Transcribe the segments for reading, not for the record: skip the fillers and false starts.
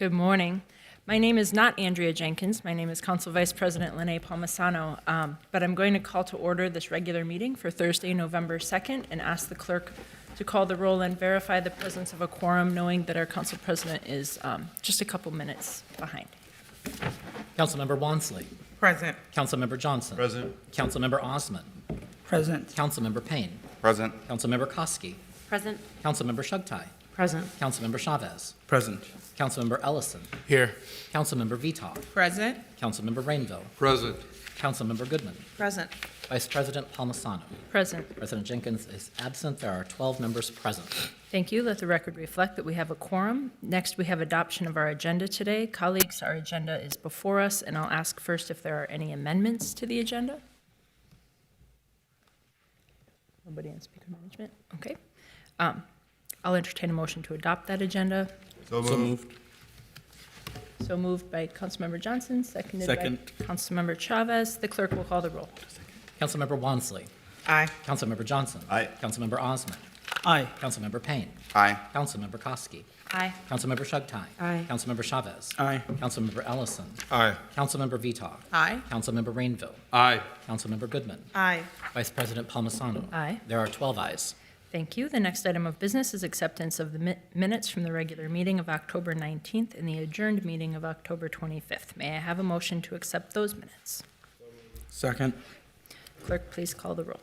Good morning. My name is not Andrea Jenkins. My name is Council Vice President Lene Palmisano, but I'm going to call to order this regular meeting for Thursday, November 2nd, and ask the clerk to call the roll and verify the presence of a quorum, knowing that our council president is just a couple minutes behind. Councilmember Wansley. Present. Councilmember Johnson. Present. Councilmember Osman. Present. Councilmember Payne. Present. Councilmember Koski. Present. Councilmember Shugtai. Present. Councilmember Chavez. Present. Councilmember Ellison. Here. Councilmember Vitaw. Present. Councilmember Rainville. Present. Councilmember Goodman. Present. Vice President Palmisano. Present. President Jenkins is absent. There are 12 members present. Thank you. Let the record reflect that we have a quorum. Next, we have adoption of our agenda today. Colleagues, our agenda is before us, and I'll ask first if there are any amendments to the agenda. Nobody on speaker management? Okay. I'll entertain a motion to adopt that agenda. So moved. So moved by Councilmember Johnson, seconded Second. by Councilmember Chavez. The clerk will call the roll. Councilmember Wansley. Aye. Councilmember Johnson. Aye. Councilmember Osman. Aye. Councilmember Payne. Aye. Councilmember Koski. Aye. Councilmember Shugtai. Aye. Councilmember Chavez. Aye. Councilmember Ellison. Aye. Councilmember Vitaw. Aye. Councilmember Rainville. Aye. Councilmember Goodman. Aye. Vice President Palmisano. Aye. There are 12 ayes. Thank you. The next item of business is acceptance of the minutes from the regular meeting of October 19th and the adjourned meeting of October 25th. May I have a motion to accept those minutes? Second. Clerk, please call the roll.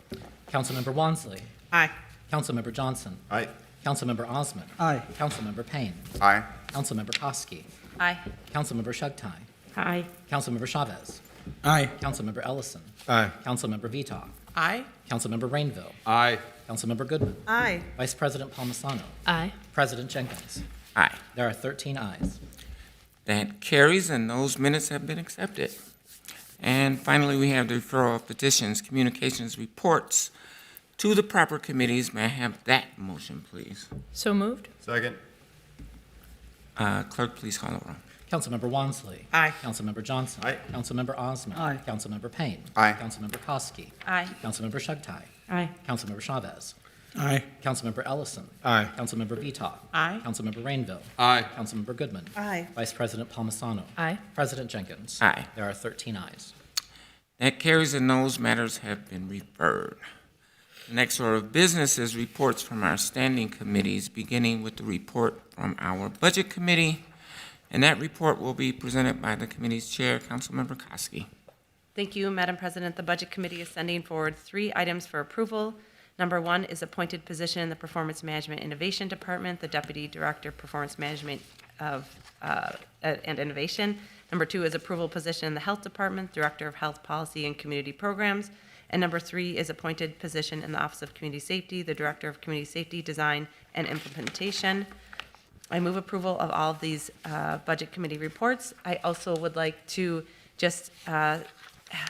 Councilmember Wansley. Aye. Councilmember Johnson. Aye. Councilmember Osman. Aye. Councilmember Payne. Aye. Councilmember Koski. Aye. Councilmember Shugtai. Aye. Councilmember Chavez. Aye. Councilmember Ellison. Aye. Councilmember Vitaw. Aye. Councilmember Rainville. Aye. Councilmember Goodman. Aye. Vice President Palmisano. Aye. President Jenkins. Aye. There are 13 ayes. That carries, and those minutes have been accepted. And finally, we have the referral of petitions, communications, reports to the proper committees. May I have that motion, please? So moved? Second. Clerk, please call the roll. Councilmember Wansley. Aye. Councilmember Johnson. Aye. Councilmember Osman. Aye. Councilmember Payne. Aye. Councilmember Koski. Aye. Councilmember Shugtai. Aye. Councilmember Chavez. Aye. Councilmember Ellison. Aye. Councilmember Vitaw. Aye. Councilmember Rainville. Aye. Councilmember Goodman. Aye. Vice President Palmisano. Aye. President Jenkins. Aye. There are 13 ayes. That carries, and those matters have been referred. The next order of business is reports from our standing committees, beginning with the report from our Budget Committee. And that report will be presented by the committee's chair, Councilmember Koski. Thank you, Madam President. The Budget Committee is sending forward 3 items for approval. Number 1 is appointed position in the Performance Management Innovation Department, the Deputy Director of Performance Management and Innovation. Number 2 is approval position in the Health Department, Director of Health Policy and Community Programs. And number 3 is appointed position in the Office of Community Safety, the Director of Community Safety Design and Implementation. I move approval of all of these Budget Committee reports. I also would like to just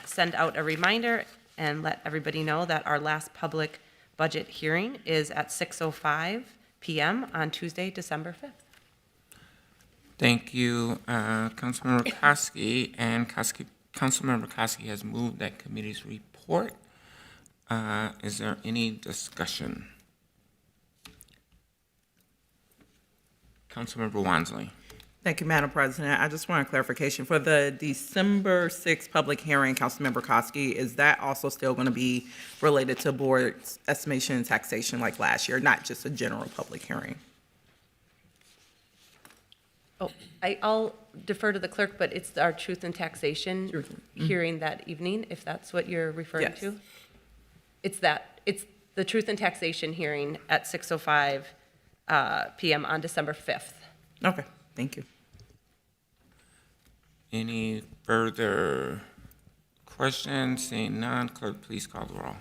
send out a reminder and let everybody know that our last public budget hearing is at 6:05 p.m. on Tuesday, December 5th. Thank you, Councilmember Koski. And Councilmember Koski has moved that committee's report. Is there any discussion? Councilmember Wansley. Thank you, Madam President. I just want a clarification. For the December 6th public hearing, Councilmember Koski, is that also still going to be related to board estimation and taxation like last year, not just a general public hearing? Oh, I'll defer to the clerk, but it's our truth and taxation hearing that evening, if that's what you're referring Yes. to. It's the truth and taxation hearing at 6:05 p.m. on December 5th. Okay, thank you. Any further questions? Seeing none, clerk, please call the roll.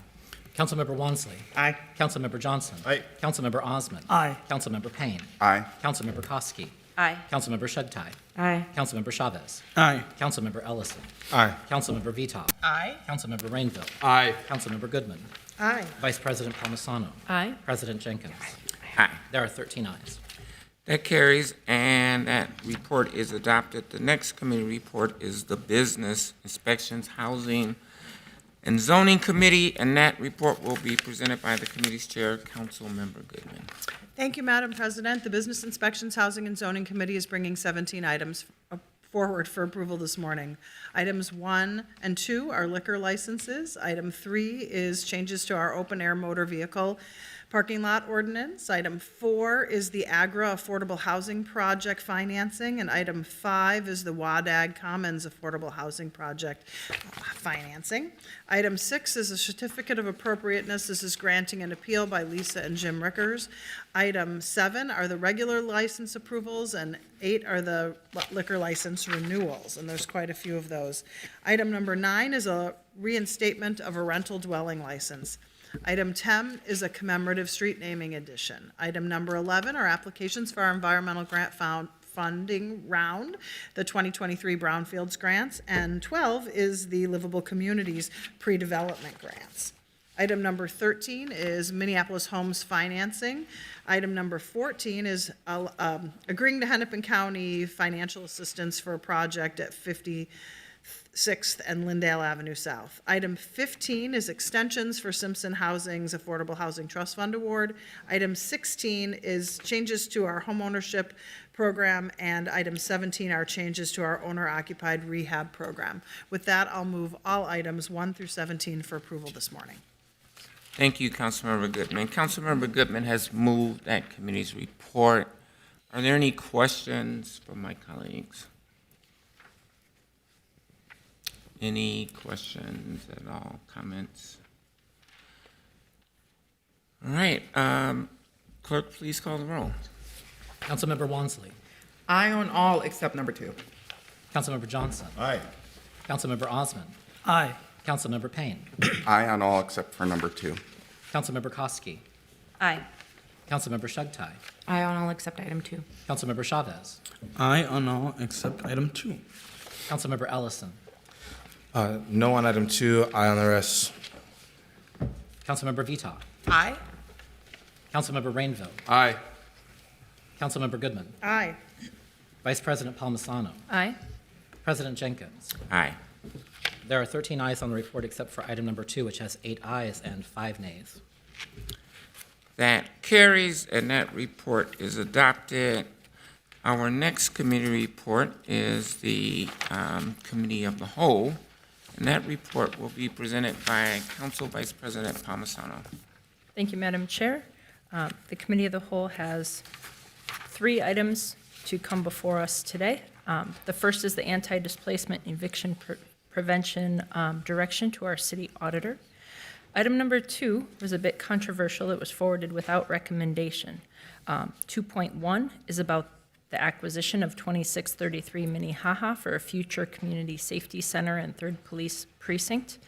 Councilmember Wansley. Aye. Councilmember Johnson. Aye. Councilmember Osman. Aye. Councilmember Payne. Aye. Councilmember Koski. Aye. Councilmember Shugtai. Aye. Councilmember Chavez. Aye. Councilmember Ellison. Aye. Councilmember Vitaw. Aye. Councilmember Rainville. Aye. Councilmember Goodman. Aye. Vice President Palmisano. Aye. President Jenkins. Aye. There are 13 ayes. That carries, and that report is adopted. The next committee report is the Business Inspections, Housing, and Zoning Committee, and that report will be presented by the committee's chair, Councilmember Goodman. Thank you, Madam President. The Business Inspections, Housing and Zoning Committee is bringing 17 items forward for approval this morning. Items 1 and 2 are liquor licenses. Item 3 is changes to our open-air motor vehicle parking lot ordinance. Item 4 is the Agra Affordable Housing Project financing, and item 5 is the Wadag Commons Affordable Housing Project financing. Item 6 is a certificate of appropriateness. This is granting an appeal by Lisa and Jim Rickers. Item 7 are the regular license approvals, and 8 are the liquor license renewals, and there's quite a few of those. Item number 9 is a reinstatement of a rental dwelling license. Item 10 is a commemorative street naming addition. Item number 11 are applications for our environmental grant funding round, the 2023 Brownfields grants, and 12 is the Livable Communities pre-development grants. Item number 13 is Minneapolis Homes financing. Item number 14 is agreeing to Hennepin County financial assistance for a project at 56th and Lindale Avenue South. Item 15 is extensions for Simpson Housing's Affordable Housing Trust Fund Award. Item 16 is changes to our homeownership program, and item 17 are changes to our owner-occupied rehab program. With that, I'll move all items 1 through 17 for approval this morning. Thank you, Councilmember Goodman. Councilmember Goodman has moved that committee's report. Are there any questions from my colleagues? Any questions at all, comments? All right, clerk, please call the roll. Councilmember Wansley. Aye on all except number 2. Councilmember Johnson. Aye. Councilmember Osmond. Aye. Councilmember Payne. Aye on all except for number 2. Councilmember Koski. Aye. Councilmember Shugtai. Aye on all except item 2. Councilmember Chavez. Aye on all except item 2. Councilmember Ellison. No on item 2, aye on the rest. Councilmember Vita. Aye. Councilmember Rainville. Aye. Councilmember Goodman. Aye. Vice President Palmisano. Aye. President Jenkins. Aye. There are 13 ayes on the report except for item number 2, which has 8 ayes and 5 nays. That carries, and that report is adopted. Our next committee report is the Committee of the Whole, and that report will be presented by Council Vice President Palmisano. Thank you, Madam Chair. The Committee of the Whole has 3 items to come before us today. The first is the anti-displacement eviction prevention direction to our city auditor. Item number 2 was a bit controversial. It was forwarded without recommendation. 2.1 is about the acquisition of 2633 Minnehaha for a future community safety center and 3rd Police Precinct.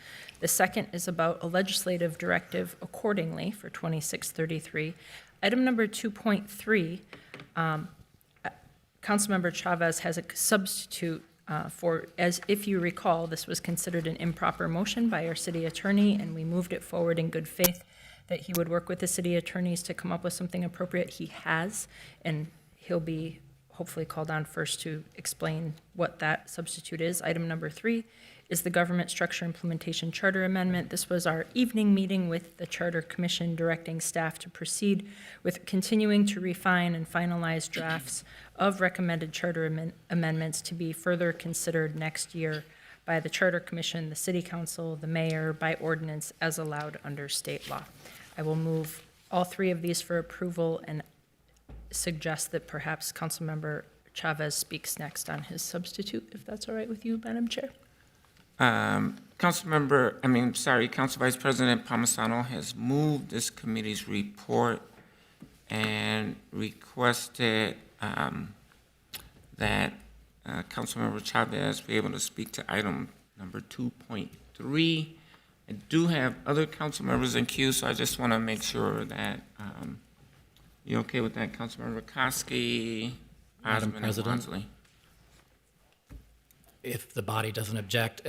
The second is about a legislative directive accordingly for 2633. Item number 2.3, Councilmember Chavez has a substitute for, as if you recall, this was considered an improper motion by our city attorney, and we moved it forward in good faith that he would work with the city attorneys to come up with something appropriate. He has, and he'll be hopefully called on first to explain what that substitute is. Item number 3 is the Government Structure Implementation Charter Amendment. This was our evening meeting with the Charter Commission directing staff to proceed with continuing to refine and finalize drafts of recommended charter amendments to be further considered next year by the Charter Commission, the City Council, the Mayor, by ordinance as allowed under state law. I will move all 3 of these for approval and suggest that perhaps Councilmember Chavez speaks next on his substitute, if that's all right with you, Madam Chair. Council Vice President Palmisano has moved this committee's report and requested that Councilmember Chavez be able to speak to item number 2.3. I do have other council members in queue, so I just want to make sure that you okay with that, Councilmember Koski, Madam Osmond, and President. Wansley? If the body doesn't object,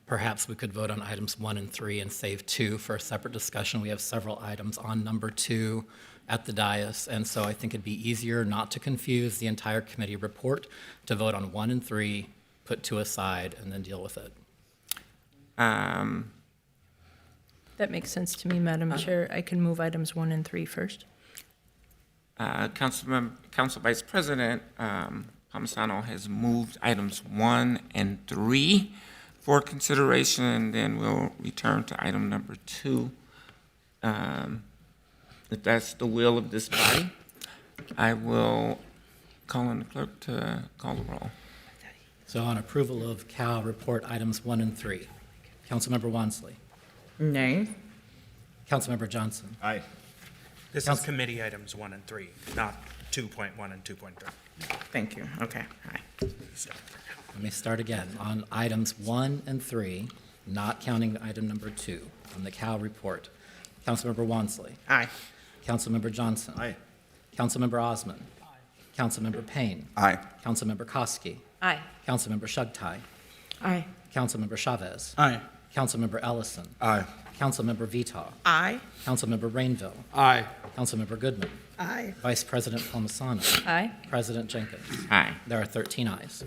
perhaps we could vote on items 1 and 3 and save 2 for a separate discussion. We have several items on number 2 at the dais, and so I think it'd be easier not to confuse the entire committee report to vote on 1 and 3, put 2 aside, and then deal with it. That makes sense to me, Madam Chair. I can move items 1 and 3 first. Council Vice President Palmisano has moved items 1 and 3 for consideration, and then we'll return to item number 2. If that's the will of this body, I will call on the clerk to call the roll. So on approval of CAL report items 1 and 3, Councilmember Wansley. Nay. Councilmember Johnson. Aye. This is Counsel- committee items 1 and 3, not 2.1 and 2.3. Thank you. Okay. Aye. Let me start again. On items 1 and 3, not counting item number 2, on the CAL report, Councilmember Wansley. Aye. Councilmember Johnson. Aye. Councilmember Osman. Councilmember Payne. Aye. Councilmember Koski. Aye. Councilmember Shugtai. Aye. Councilmember Chavez. Aye. Councilmember Ellison. Aye. Councilmember Vitaw. Aye. Councilmember Rainville. Aye. Councilmember Goodman. Aye. Vice President Palmisano. Aye. President Jenkins. Aye. There are 13 ayes.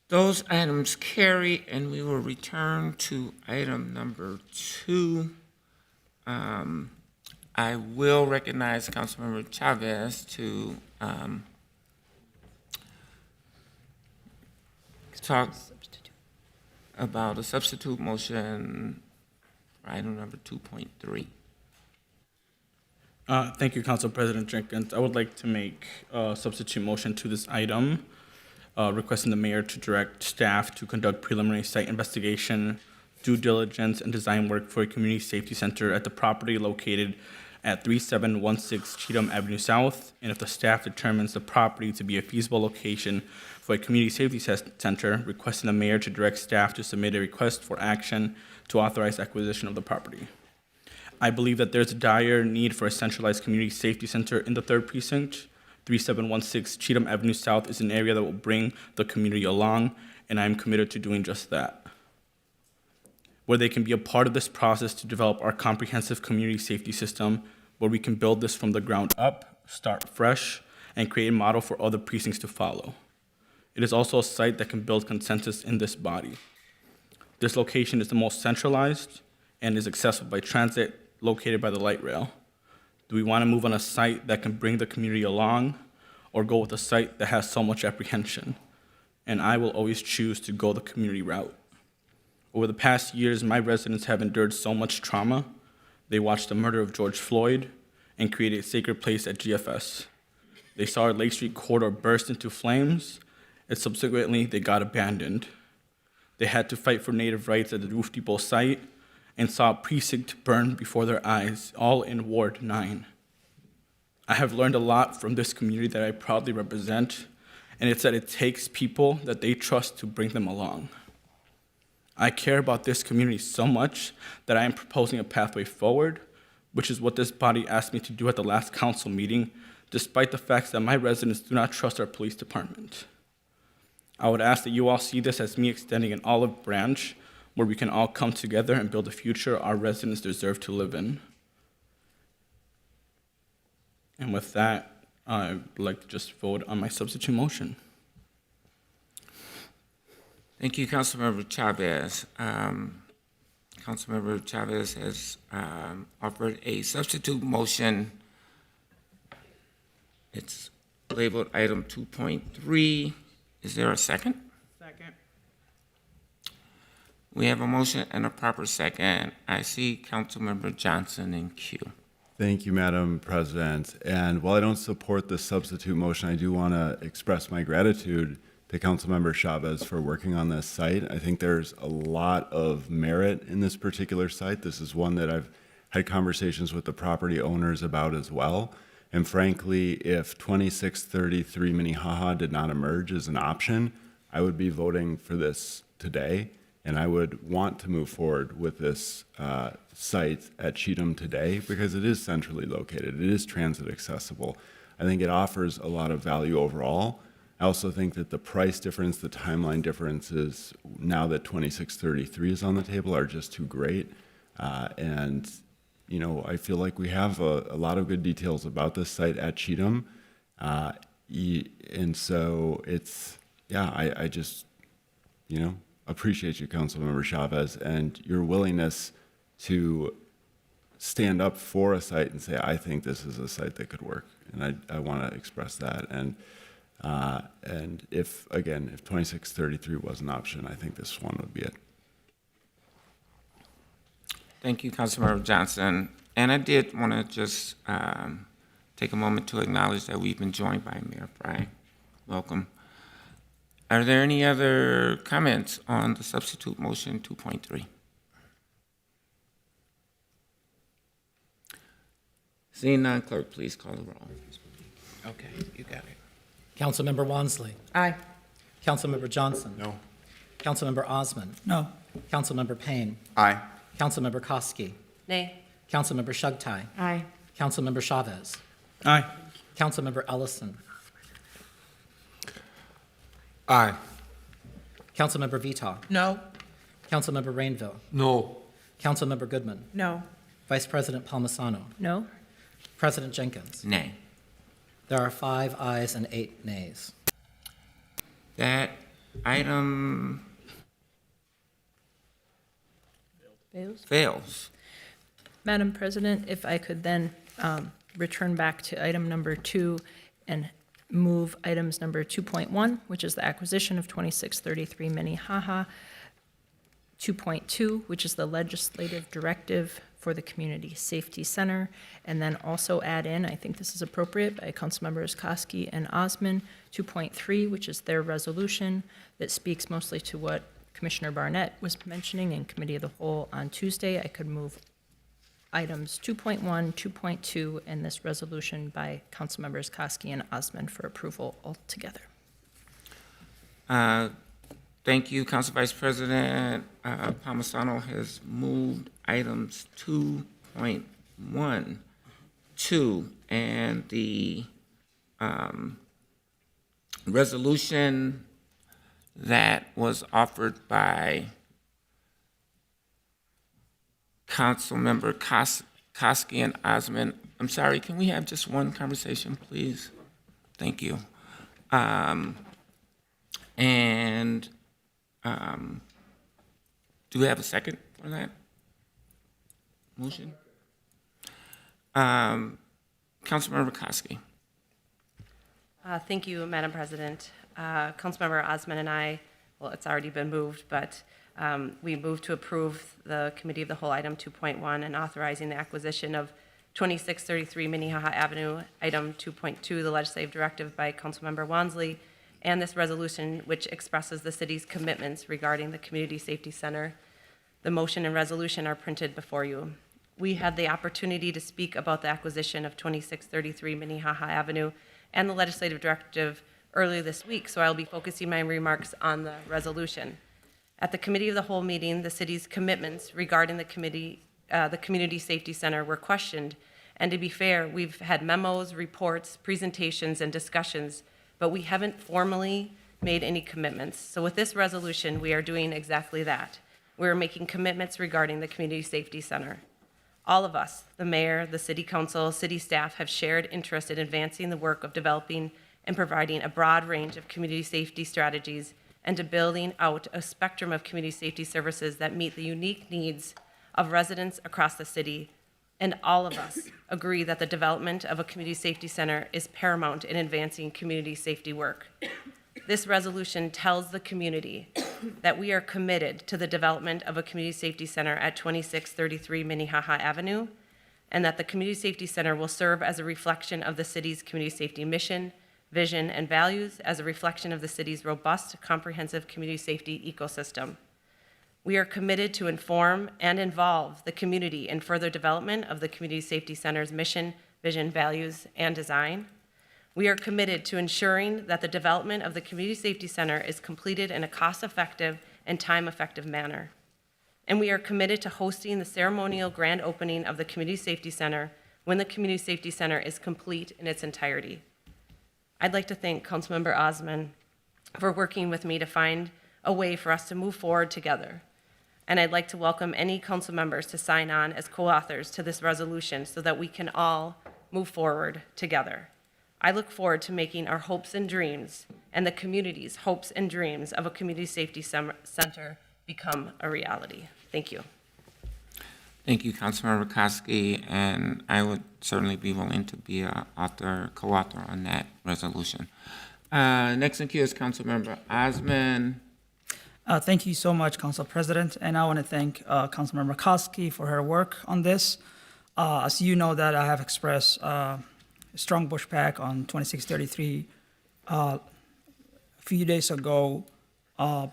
Those items carry, and we will return to item number 2. I will recognize Councilmember Chavez to talk about a substitute motion for item number 2.3. Thank you, Council President Jenkins. I would like to make a substitute motion to this item, requesting the mayor to direct staff to conduct preliminary site investigation, due diligence, and design work for a community safety center at the property located at 3716 Cheatham Avenue South, and if the staff determines the property to be a feasible location for a community safety center, requesting the mayor to direct staff to submit a request for action to authorize acquisition of the property. I believe that there's a dire need for a centralized community safety center in the 3rd Precinct. 3716 Cheatham Avenue South is an area that will bring the community along, and I am committed to doing just that. Where they can be a part of this process to develop our comprehensive community safety system, where we can build this from the ground up, start fresh, and create a model for other precincts to follow. It is also a site that can build consensus in this body. This location is the most centralized and is accessible by transit, located by the light rail. Do we want to move on a site that can bring the community along, or go with a site that has so much apprehension? And I will always choose to go the community route. Over the past years, my residents have endured so much trauma. They watched the murder of George Floyd and created a sacred place at GFS. They saw our Lake Street corridor burst into flames, and subsequently they got abandoned. They had to fight for Native rights at the Roof Depot site and saw a precinct burn before their eyes, all in Ward 9. I have learned a lot from this community that I proudly represent, and it's that it takes people that they trust to bring them along. I care about this community so much that I am proposing a pathway forward, which is what this body asked me to do at the last council meeting, despite the fact that my residents do not trust our police department. I would ask that you all see this as me extending an olive branch where we can all come together and build a future our residents deserve to live in. And with that, I'd like to just vote on my substitute motion. Thank you, Councilmember Chavez. Councilmember Chavez has offered a substitute motion. It's labeled item 2.3. Is there a second? Second. We have a motion and a proper second. I see Councilmember Johnson in queue. Thank you, Madam President. And while I don't support the substitute motion, I do want to express my gratitude to Councilmember Chavez for working on this site. I think there's a lot of merit in this particular site. This is one that I've had conversations with the property owners about as well. And frankly, if 2633 Minnehaha did not emerge as an option, I would be voting for this today. And I would want to move forward with this site at Cheatham today because it is centrally located. It is transit accessible. I think it offers a lot of value overall. I also think that the price difference, the timeline differences, now that 2633 is on the table, are just too great. And, you know, I feel like we have a lot of good details about this site at Cheatham. And so it's, yeah, I just, you know, appreciate you, Councilmember Chavez, and your willingness to stand up for a site and say, I think this is a site that could work. And I want to express that. And if 2633 was an option, I think this one would be it. Thank you, Councilmember Johnson. And I did want to just take a moment to acknowledge that we've been joined by Mayor Fry. Welcome. Are there any other comments on the substitute motion 2.3? Seeing none, clerk, please call the roll. Okay, you got it. Councilmember Wansley. Aye. Councilmember Johnson. No. Councilmember Osmond. No. Councilmember Payne. Aye. Councilmember Koski. Nay. Councilmember Shugtai. Aye. Councilmember Chavez. Aye. Councilmember Ellison. Aye. Councilmember Vitaw. No. Councilmember Rainville. No. Councilmember Goodman. No. Vice President Palmisano. No? President Jenkins. Nay. There are 5 ayes and 8 nays. That item fails. Madam President, if I could then return back to item number 2 and move items number 2.1, which is the acquisition of 2633 Minnehaha, 2.2, which is the legislative directive for the Community Safety Center, and then also add in, I think this is appropriate, by Councilmembers Koski and Osmond, 2.3, which is their resolution that speaks mostly to what Commissioner Barnett was mentioning in Committee of the Whole on Tuesday. I could move items 2.1, 2.2, and this resolution by Councilmembers Koski and Osmond for approval altogether. Thank you, Council Vice President. Palmisano has moved items 2.1, 2, and the resolution that was offered by Councilmember Koski and Osmond. I'm sorry, can we have just one conversation, please? Thank you. Do we have a second for that motion? Councilmember Koski. Thank you, Madam President. Councilmember Osmond and I, well, it's already been moved, but we moved to approve the Committee of the Whole item 2.1 and authorizing the acquisition of 2633 Minnehaha Avenue, item 2.2, the legislative directive by Councilmember Wansley, and this resolution which expresses the city's commitments regarding the Community Safety Center. The motion and resolution are printed before you. We had the opportunity to speak about the acquisition of 2633 Minnehaha Avenue and the legislative directive earlier this week, so I'll be focusing my remarks on the resolution. At the Committee of the Whole meeting, the city's commitments regarding the Community Safety Center were questioned, and to be fair, we've had memos, reports, presentations, and discussions, but we haven't formally made any commitments. So with this resolution, we are doing exactly that. We're making commitments regarding the Community Safety Center. All of us, the mayor, the city council, city staff, have shared interest in advancing the work of developing and providing a broad range of community safety strategies and to building out a spectrum of community safety services that meet the unique needs of residents across the city. And all of us agree that the development of a community safety center is paramount in advancing community safety work. This resolution tells the community that we are committed to the development of a community safety center at 2633 Minnehaha Avenue, and that the community safety center will serve as a reflection of the city's community safety mission, vision, and values, as a reflection of the city's robust, comprehensive community safety ecosystem. We are committed to inform and involve the community in further development of the Community Safety Center's mission, vision, values, and design. We are committed to ensuring that the development of the Community Safety Center is completed in a cost-effective and time-effective manner. And we are committed to hosting the ceremonial grand opening of the Community Safety Center when the Community Safety Center is complete in its entirety. I'd like to thank Councilmember Osmond for working with me to find a way for us to move forward together. And I'd like to welcome any council members to sign on as co-authors to this resolution so that we can all move forward together. I look forward to making our hopes and dreams and the community's hopes and dreams of a community safety center become a reality. Thank you. Thank you, Councilmember Koski, and I would certainly be willing to be a co-author on that resolution. Next in queue is Councilmember Osman. Thank you so much, Council President, and I want to thank Councilmember Koski for her work on this. As you know, that I have expressed strong pushback on 2633 a few days ago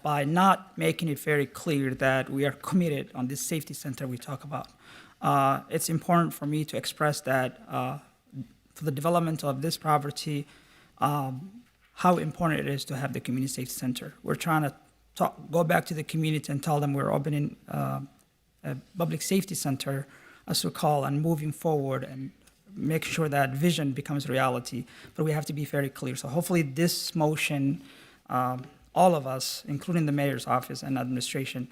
by not making it very clear that we are committed on this safety center we talk about. It's important for me to express that for the development of this property, how important it is to have the community safety center. We're trying to go back to the community and tell them we're opening a public safety center, as we call, and moving forward and make sure that vision becomes reality. But we have to be very clear. So hopefully this motion, all of us, including the mayor's office and administration,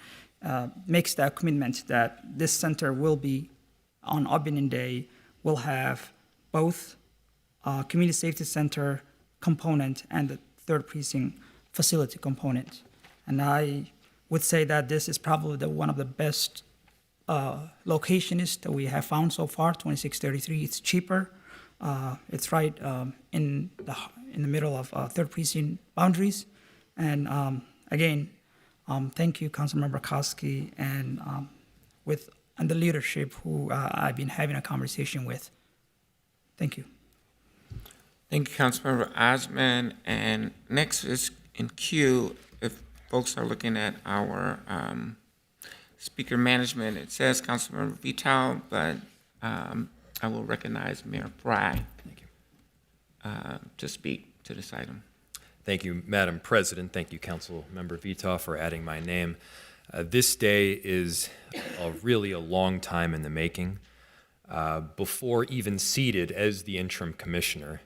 makes that commitment that this center will be, on opening day, will have both community safety center component and the third precinct facility component. And I would say that this is probably one of the best locations that we have found so far, 2633. It's cheaper. It's right in the middle of third precinct boundaries. And again, thank you, Councilmember Koski, and the leadership who I've been having a conversation with. Thank you. Thank you, Councilmember Osman. And next is in queue, if folks are looking at our speaker management, it says Councilmember Vital, but I will recognize Mayor Fry to speak to this item. Thank you, Madam President. Thank you, Councilmember Vital, for adding my name. This day is really a long time in the making. Before even seated as the interim commissioner,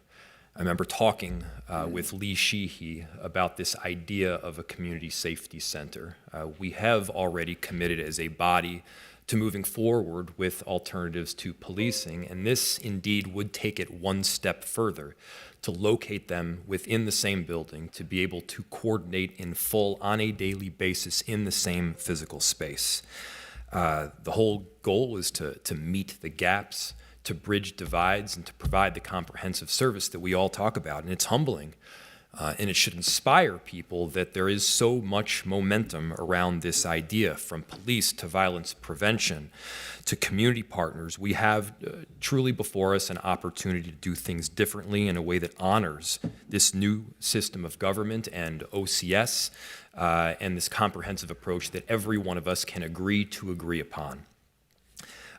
I remember talking with Lee Sheehy about this idea of a community safety center. We have already committed as a body to moving forward with alternatives to policing, and this indeed would take it one step further to locate them within the same building, to be able to coordinate in full on a daily basis in the same physical space. The whole goal is to meet the gaps, to bridge divides, and to provide the comprehensive service that we all talk about. And it's humbling, and it should inspire people that there is so much momentum around this idea, from police to violence prevention to community partners. We have truly before us an opportunity to do things differently in a way that honors this new system of government and OCS and this comprehensive approach that every one of us can agree upon.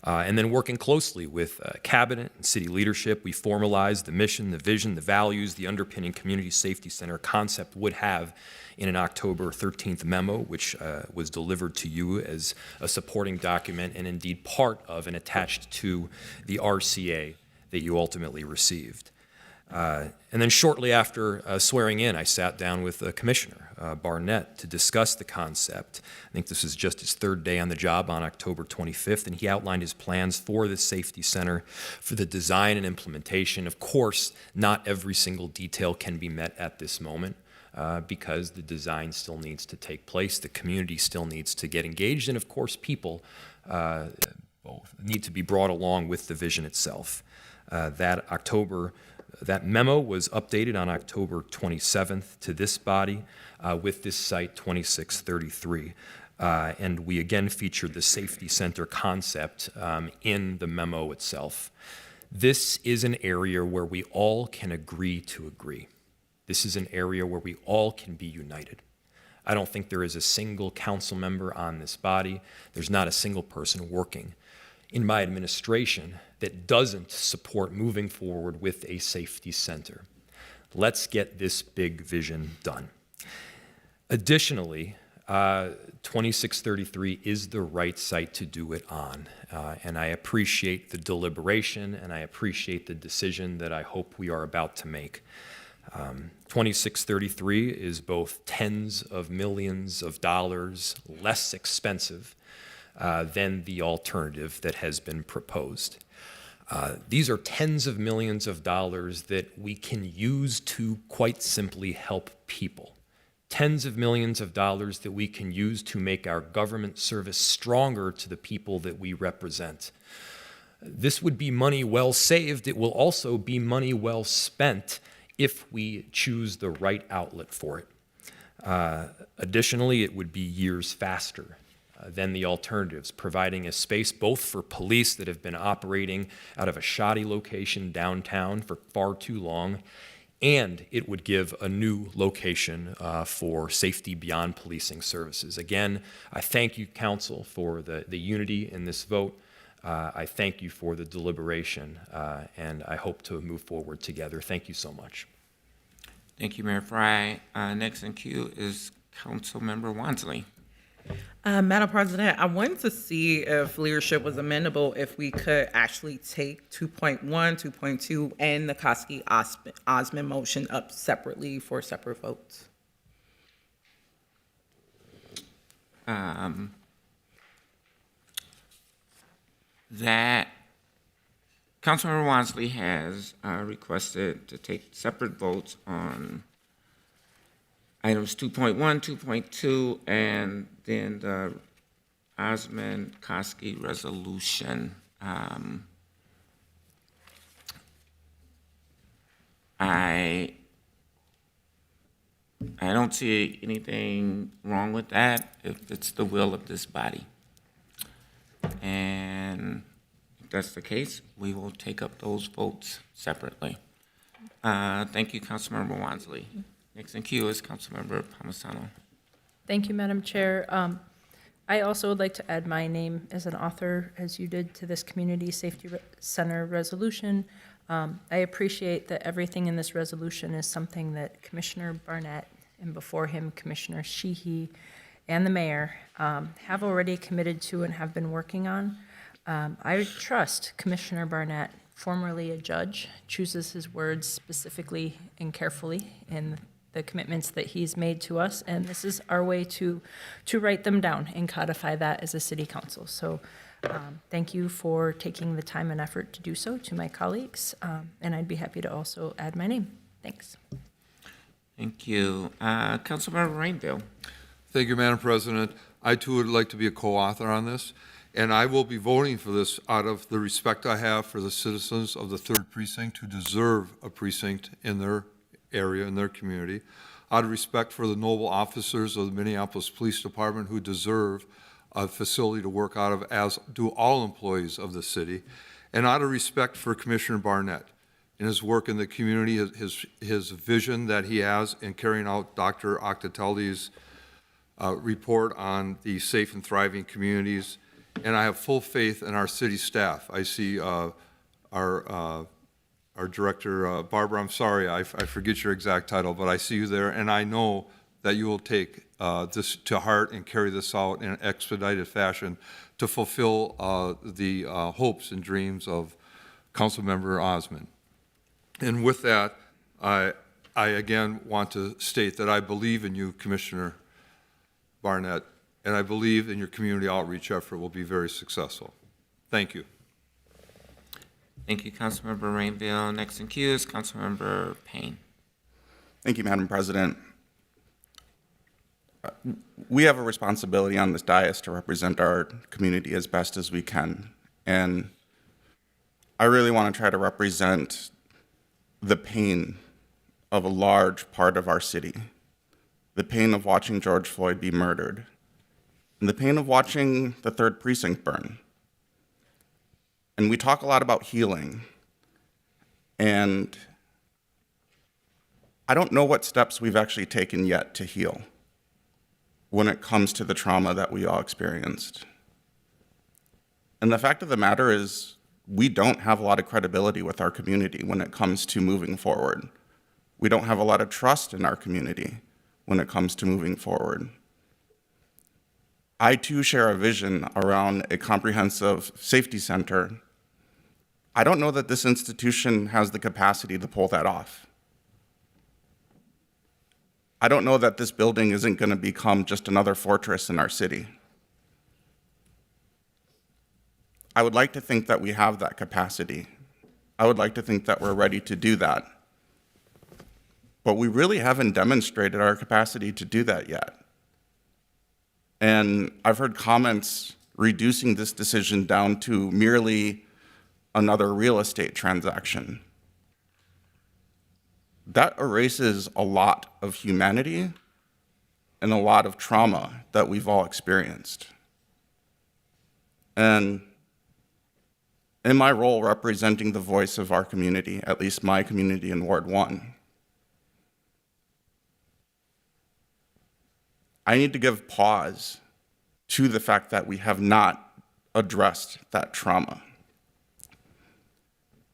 And then working closely with cabinet and city leadership, we formalized the mission, the vision, the values, the underpinning community safety center concept would have in an October 13th memo, which was delivered to you as a supporting document and indeed part of and attached to the RCA that you ultimately received. And then shortly after swearing in, I sat down with Commissioner Barnett to discuss the concept. I think this was just his third day on the job on October 25th, and he outlined his plans for the safety center, for the design and implementation. Of course, not every single detail can be met at this moment because the design still needs to take place, the community still needs to get engaged, and of course, people need to be brought along with the vision itself. That memo was updated on October 27th to this body with this site 2633. And we again featured the safety center concept in the memo itself. This is an area where we all can agree to agree. This is an area where we all can be united. I don't think there is a single council member on this body. There's not a single person working in my administration that doesn't support moving forward with a safety center. Let's get this big vision done. Additionally, 2633 is the right site to do it on, and I appreciate the deliberation and I appreciate the decision that I hope we are about to make. 2633 is both tens of millions of dollars less expensive than the alternative that has been proposed. These are tens of millions of dollars that we can use to quite simply help people, tens of millions of dollars that we can use to make our government service stronger to the people that we represent. This would be money well saved. It will also be money well spent if we choose the right outlet for it. Additionally, it would be years faster than the alternatives, providing a space both for police that have been operating out of a shoddy location downtown for far too long, and it would give a new location for safety beyond policing services. Again, I thank you, Council, for the unity in this vote. I thank you for the deliberation, and I hope to move forward together. Thank you so much. Thank you, Mayor Fry. Next in queue is Councilmember Wansley. Madam President, I wanted to see if leadership was amendable, if we could actually take 2.1, 2.2, and the Koski-Osmond motion up separately for separate votes. That Councilmember Wansley has requested to take separate votes on items 2.1, 2.2, and then the Osmond-Koski resolution. I don't see anything wrong with that if it's the will of this body. And if that's the case, we will take up those votes separately. Thank you, Councilmember Wansley. Next in queue is Councilmember Palmisano. Thank you, Madam Chair. I also would like to add my name as an author, as you did, to this Community Safety Center resolution. I appreciate that everything in this resolution is something that Commissioner Barnett and before him Commissioner Sheehy and the mayor have already committed to and have been working on. I trust Commissioner Barnett, formerly a judge, chooses his words specifically and carefully in the commitments that he's made to us, and this is our way to write them down and codify that as a city council. So thank you for taking the time and effort to do so, to my colleagues, and I'd be happy to also add my name. Thanks. Thank you. Councilmember Rainville. Thank you, Madam President. I too would like to be a co-author on this, and I will be voting for this out of the respect I have for the citizens of the 3rd Precinct who deserve a precinct in their area, in their community, out of respect for the noble officers of the Minneapolis Police Department who deserve a facility to work out of, as do all employees of the city, and out of respect for Commissioner Barnett in his work in the community, his vision that he has in carrying out Dr. Octatelli's report on the safe and thriving communities. And I have full faith in our city staff. I see our director, Barbara, I'm sorry, I forget your exact title, but I see you there, and I know that you will take this to heart and carry this out in an expedited fashion to fulfill the hopes and dreams of Councilmember Osmond. And with that, I again want to state that I believe in you, Commissioner Barnett, and I believe in your community outreach effort will be very successful. Thank you. Thank you, Councilmember Rainville. Next in queue is Councilmember Payne. Thank you, Madam President. We have a responsibility on this dais to represent our community as best as we can. And I really want to try to represent the pain of a large part of our city, the pain of watching George Floyd be murdered, and the pain of watching the 3rd Precinct burn. And we talk a lot about healing, and I don't know what steps we've actually taken yet to heal when it comes to the trauma that we all experienced. And the fact of the matter is, we don't have a lot of credibility with our community when it comes to moving forward. We don't have a lot of trust in our community when it comes to moving forward. I too share a vision around a comprehensive safety center. I don't know that this institution has the capacity to pull that off. I don't know that this building isn't going to become just another fortress in our city. I would like to think that we have that capacity. I would like to think that we're ready to do that. but we really haven't demonstrated our capacity to do that yet. And I've heard comments reducing this decision down to merely another real estate transaction. That erases a lot of humanity and a lot of trauma that we've all experienced. And in my role representing the voice of our community, at least my community in Ward 1, I need to give pause to the fact that we have not addressed that trauma.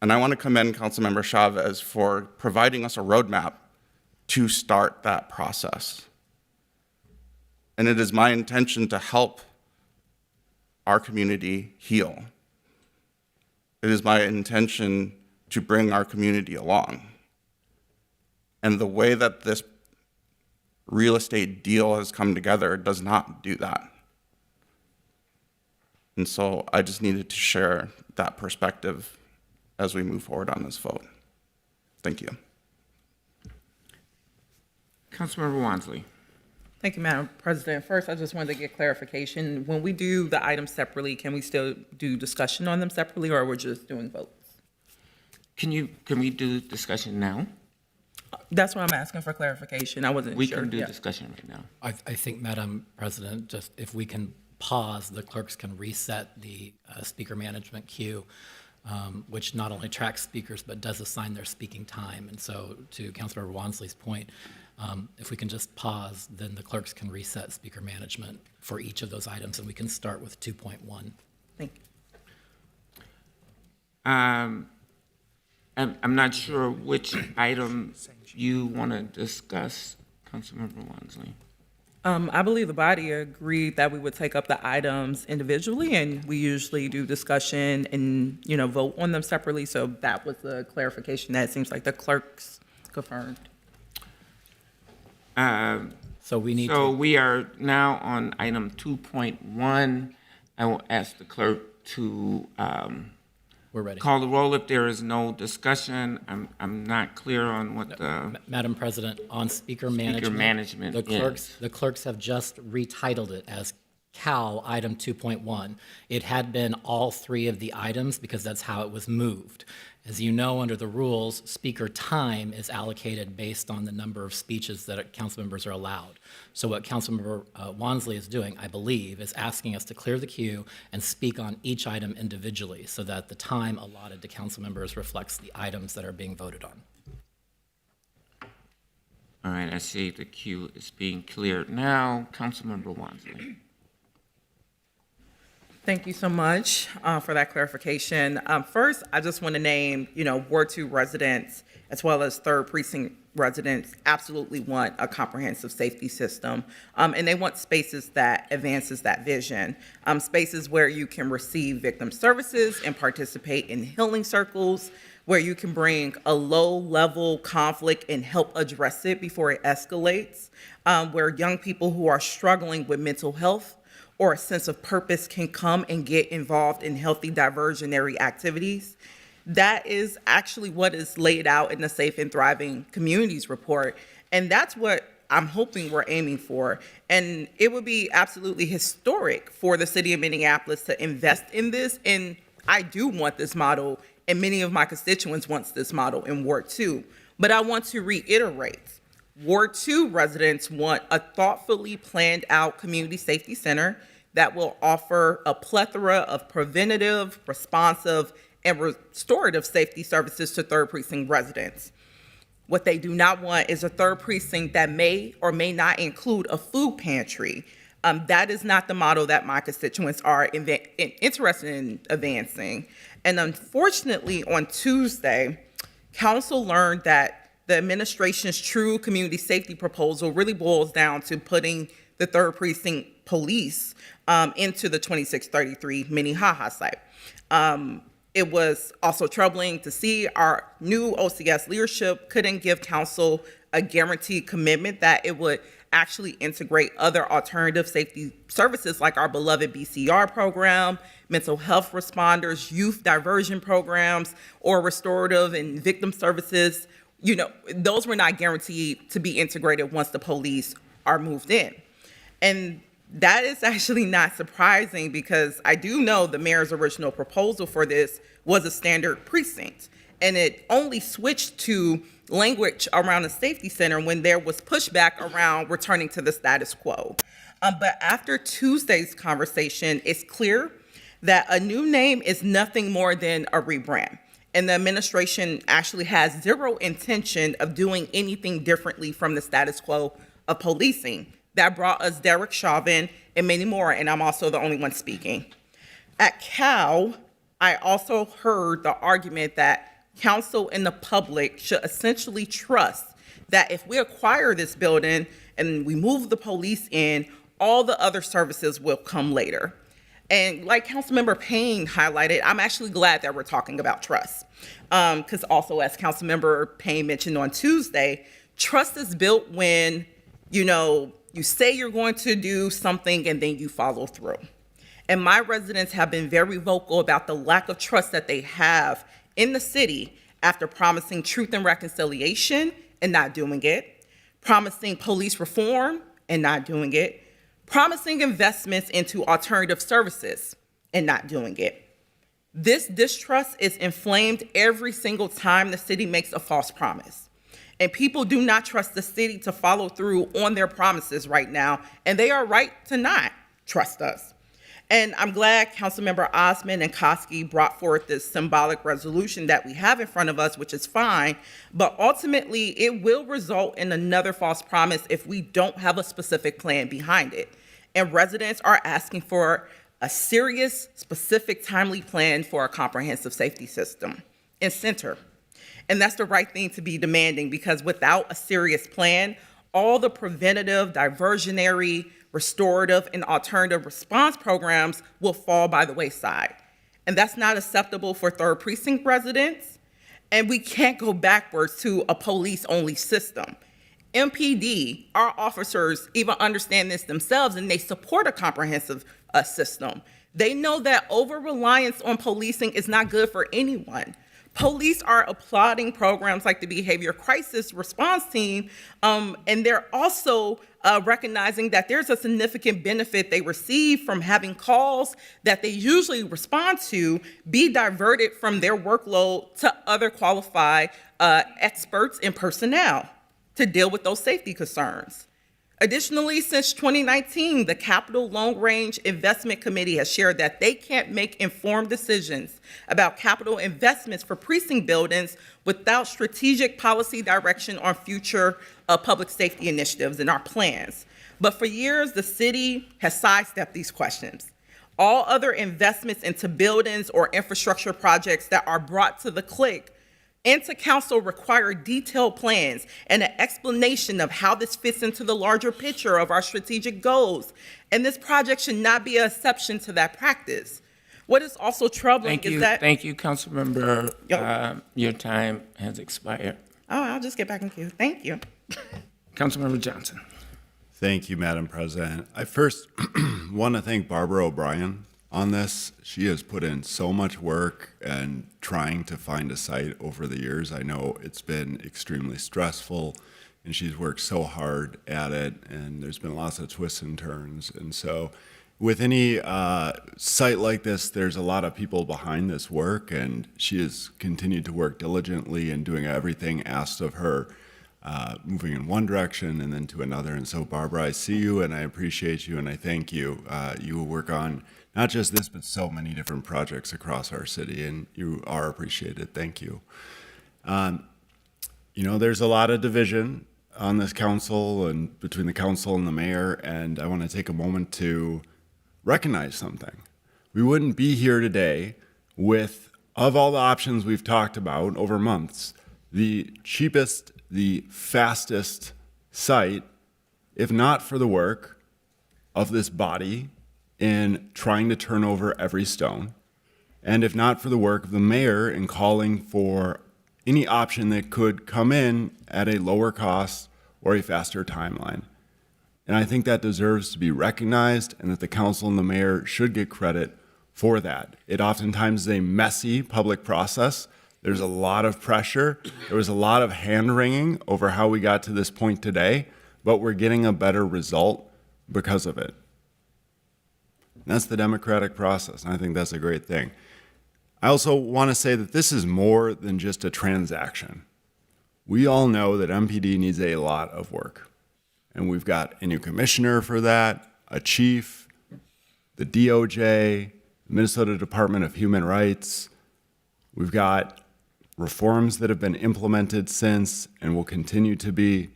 And I want to commend Councilmember Chavez for providing us a roadmap to start that process. And it is my intention to help our community heal. It is my intention to bring our community along. And the way that this real estate deal has come together does not do that. And so I just needed to share that perspective as we move forward on this vote. Thank you. Councilmember Wansley. Thank you, Madam President. First, I just wanted to get clarification. When we do the items separately, can we still do discussion on them separately, or we're just doing votes? Can we do discussion now? That's why I'm asking for clarification. I wasn't sure. We can do discussion right now. I think, Madam President, just if we can pause, the clerks can reset the speaker management queue, which not only tracks speakers but does assign their speaking time. And so to Councilmember Wansley's point, if we can just pause, then the clerks can reset speaker management for each of those items, and we can start with 2.1. Thank you. I'm not sure which item you want to discuss, Councilmember Wansley. I believe the body agreed that we would take up the items individually, and we usually do discussion and, vote on them separately. So that was the clarification that it seems like the clerks confirmed. So we are now on item 2.1. I will ask the clerk to we're ready. Call the roll if there is no discussion. I'm not clear on what the Madam President, on speaker management, the clerks have just retitled it as Cal item 2.1. It had been all three of the items because that's how it was moved. As you know, under the rules, speaker time is allocated based on the number of speeches that council members are allowed. So what Councilmember Wansley is doing, I believe, is asking us to clear the queue and speak on each item individually so that the time allotted to council members reflects the items that are being voted on. All right, I see the queue is being cleared now. Councilmember Wansley. Thank you so much for that clarification. First, I just want to name, Ward 2 residents as well as 3rd Precinct residents absolutely want a comprehensive safety system, and they want spaces that advances that vision, spaces where you can receive victim services and participate in healing circles, where you can bring a low-level conflict and help address it before it escalates, where young people who are struggling with mental health or a sense of purpose can come and get involved in healthy diversionary activities. That is actually what is laid out in the Safe and Thriving Communities report. And that's what I'm hoping we're aiming for. And it would be absolutely historic for the city of Minneapolis to invest in this. And I do want this model, and many of my constituents want this model in Ward 2. But I want to reiterate, Ward 2 residents want a thoughtfully planned out community safety center that will offer a plethora of preventative, responsive, and restorative safety services to 3rd Precinct residents. What they do not want is a 3rd Precinct that may or may not include a food pantry. That is not the model that my constituents are interested in advancing. And unfortunately, on Tuesday, Council learned that the administration's true community safety proposal really boils down to putting the 3rd Precinct police into the 2633 Minnehaha site. It was also troubling to see our new OCS leadership couldn't give council a guaranteed commitment that it would actually integrate other alternative safety services like our beloved BCR program, mental health responders, youth diversion programs, or restorative and victim services those were not guaranteed to be integrated once the police are moved in. And that is actually not surprising because I do know the mayor's original proposal for this was a standard precinct. And it only switched to language around the safety center when there was pushback around returning to the status quo. But after Tuesday's conversation, it's clear that a new name is nothing more than a rebrand. And the administration actually has zero intention of doing anything differently from the status quo of policing. That brought us Derek Chauvin and many more, and I'm also the only one speaking. At Cal, I also heard the argument that council and the public should essentially trust that if we acquire this building and we move the police in, all the other services will come later. And like Councilmember Payne highlighted, I'm actually glad that we're talking about trust. Because also, as Councilmember Payne mentioned on Tuesday, trust is built when, you say you're going to do something and then you follow through. And my residents have been very vocal about the lack of trust that they have in the city after promising truth and reconciliation and not doing it, promising police reform and not doing it, promising investments into alternative services and not doing it. This distrust is inflamed every single time the city makes a false promise. And people do not trust the city to follow through on their promises right now, and they are right to not trust us. And I'm glad Councilmember Osmond and Koski brought forth this symbolic resolution that we have in front of us, which is fine, but ultimately it will result in another false promise if we don't have a specific plan behind it. And residents are asking for a serious, specific, timely plan for a comprehensive safety system and center. And that's the right thing to be demanding, because without a serious plan, all the preventative, diversionary, restorative, and alternative response programs will fall by the wayside. And that's not acceptable for 3rd Precinct residents. And we can't go backwards to a police-only system. MPD, our officers even understand this themselves, and they support a comprehensive system. They know that over-reliance on policing is not good for anyone. Police are applauding programs like the Behavior Crisis Response Team, and they're also recognizing that there's a significant benefit they receive from having calls that they usually respond to be diverted from their workload to other qualified experts and personnel to deal with those safety concerns. Additionally, since 2019, the Capital Long Range Investment Committee has shared that they can't make informed decisions about capital investments for precinct buildings without strategic policy direction on future public safety initiatives and our plans. But for years, the city has sidestepped these questions. All other investments into buildings or infrastructure projects that are brought to the clique and to council require detailed plans and an explanation of how this fits into the larger picture of our strategic goals. And this project should not be an exception to that practice. What is also troubling is that— Thank you, Councilmember. Your time has expired. Oh, I'll just get back in queue. Thank you. Councilmember Johnson. Thank you, Madam President. I first want to thank Barbara O'Brien on this. She has put in so much work and trying to find a site over the years. I know it's been extremely stressful, and she's worked so hard at it, and there's been lots of twists and turns. And so with any site like this, there's a lot of people behind this work, and she has continued to work diligently and doing everything asked of her, moving in one direction and then to another. And so, Barbara, I see you, and I appreciate you, and I thank you. You will work on not just this, but so many different projects across our city, and you are appreciated. Thank you. There's a lot of division on this council and between the council and the mayor, and I want to take a moment to recognize something. We wouldn't be here today with, of all the options we've talked about over months, the cheapest, the fastest site, if not for the work of this body in trying to turn over every stone, and if not for the work of the mayor in calling for any option that could come in at a lower cost or a faster timeline. And I think that deserves to be recognized, and that the council and the mayor should get credit for that. It oftentimes is a messy public process There's a lot of pressure. There was a lot of hand-wringing over how we got to this point today, but we're getting a better result because of it. And that's the democratic process, and I think that's a great thing. I also want to say that this is more than just a transaction. We all know that MPD needs a lot of work, and we've got a new commissioner for that, a chief, the DOJ, the Minnesota Department of Human Rights. We've got reforms that have been implemented since and will continue to be.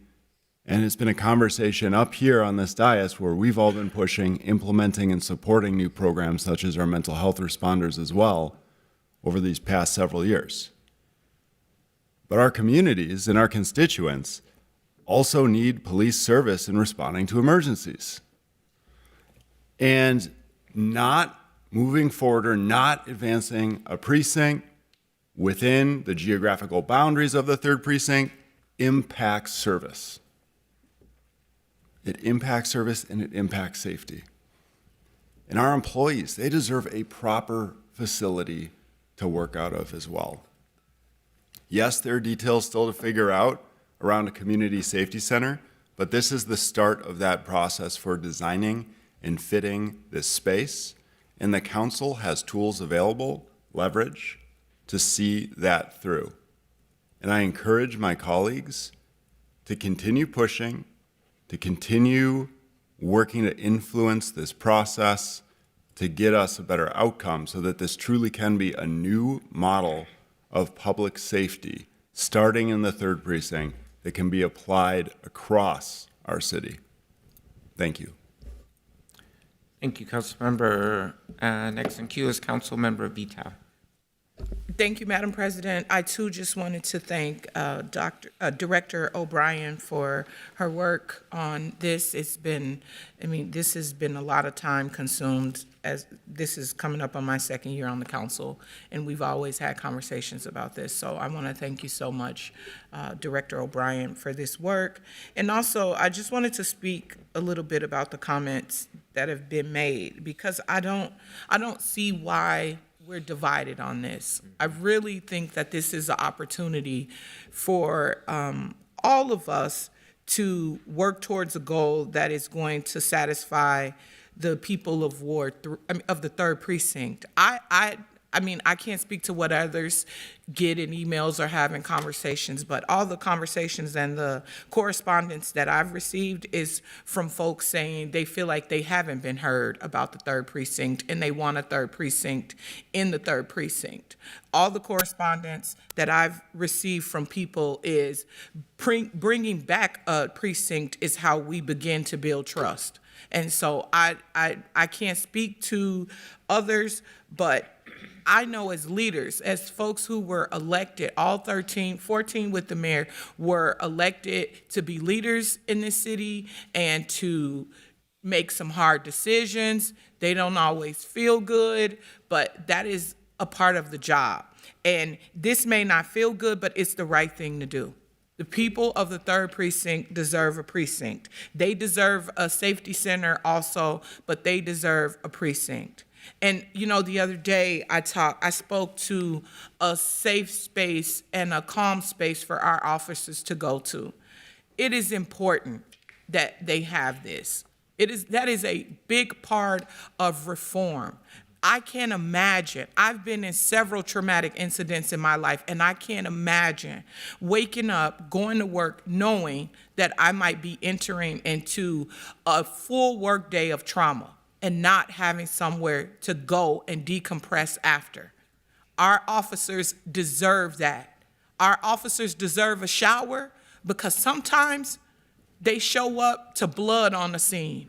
And it's been a conversation up here on this dais where we've all been pushing, implementing, and supporting new programs such as our mental health responders as well over these past several years. But our communities and our constituents also need police service in responding to emergencies. And not moving forward or not advancing a precinct within the geographical boundaries of the 3rd precinct impacts service. It impacts service and it impacts safety. And our employees, they deserve a proper facility to work out of as well. Yes, there are details still to figure out around a community safety center, but this is the start of that process for designing and fitting this space. And the council has tools available, leverage, to see that through. And I encourage my colleagues to continue pushing, to continue working to influence this process to get us a better outcome so that this truly can be a new model of public safety starting in the 3rd precinct that can be applied across our city. Thank you. Thank you, Councilmember. Next in queue is Councilmember Vito. Thank you, Madam President. I too just wanted to thank Director O'Brien for her work on this. This has been a lot of time consumed, as this is coming up on my 2nd year on the council, and we've always had conversations about this. So I want to thank you so much, Director O'Brien, for this work. And also, I just wanted to speak a little bit about the comments that have been made, because I don't see why we're divided on this. I really think that this is an opportunity for all of us to work towards a goal that is going to satisfy the people of of the 3rd precinct. I can't speak to what others get in emails or have in conversations, but all the conversations and the correspondence that I've received is from folks saying they feel like they haven't been heard about the 3rd precinct and they want a 3rd precinct in the 3rd precinct. All the correspondence that I've received from people is bringing back a precinct is how we begin to build trust. And so I can't speak to others, but I know as leaders, as folks who were elected, all 14 with the mayor were elected to be leaders in this city and to make some hard decisions. They don't always feel good, but that is a part of the job. And this may not feel good, but it's the right thing to do. The people of the 3rd precinct deserve a precinct. They deserve a safety center also, but they deserve a precinct. And, the other day I spoke to a safe space and a calm space for our officers to go to. It is important that they have this. That is a big part of reform. I can't imagine. I've been in several traumatic incidents in my life, and I can't imagine waking up, going to work, knowing that I might be entering into a full workday of trauma and not having somewhere to go and decompress after. Our officers deserve that. Our officers deserve a shower because sometimes they show up to blood on the scene.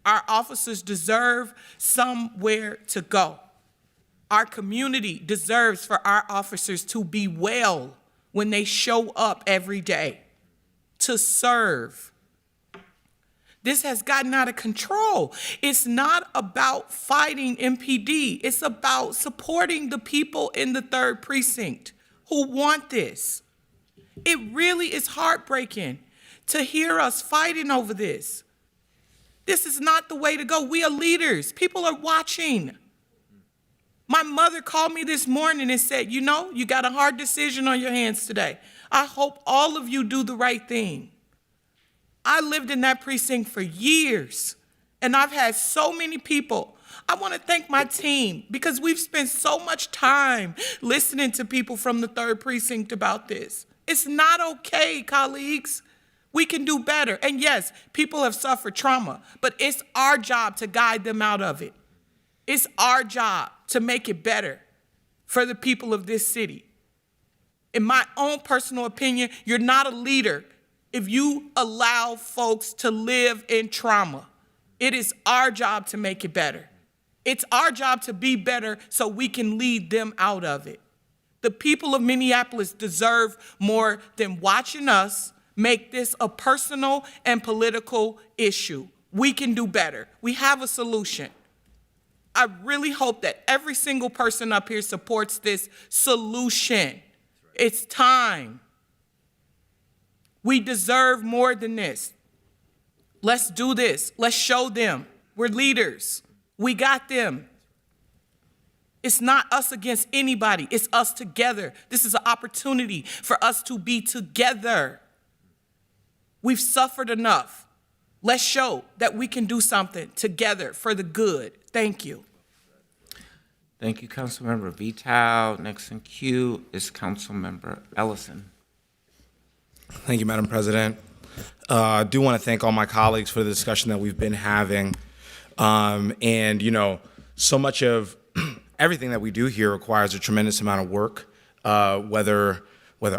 Our officers deserve somewhere to go. Our community deserves for our officers to be well when they show up every day to serve. This has gotten out of control. It's not about fighting MPD. It's about supporting the people in the 3rd precinct who want this. It really is heartbreaking to hear us fighting over this. This is not the way to go. We are leaders. People are watching. My mother called me this morning and said, you know, you got a hard decision on your hands today. I hope all of you do the right thing. I lived in that precinct for years, and I've had so many people. I want to thank my team because we've spent so much time listening to people from the 3rd precinct about this. It's not okay, colleagues. We can do better. And yes, people have suffered trauma, but it's our job to guide them out of it. It's our job to make it better for the people of this city. In my own personal opinion, you're not a leader if you allow folks to live in trauma. It is our job to make it better. It's our job to be better so we can lead them out of it. The people of Minneapolis deserve more than watching us make this a personal and political issue. We can do better. We have a solution. I really hope that every single person up here supports this solution. It's time. We deserve more than this. Let's do this. Let's show them. We're leaders. We got them. It's not us against anybody. It's us together. This is an opportunity for us to be together. We've suffered enough. Let's show that we can do something together for the good. Thank you. Thank you, Councilmember Vital. Next in queue is Councilmember Ellison. Thank you, Madam President. I do want to thank all my colleagues for the discussion that we've been having. And, you know, so much of everything that we do here requires a tremendous amount of work, whether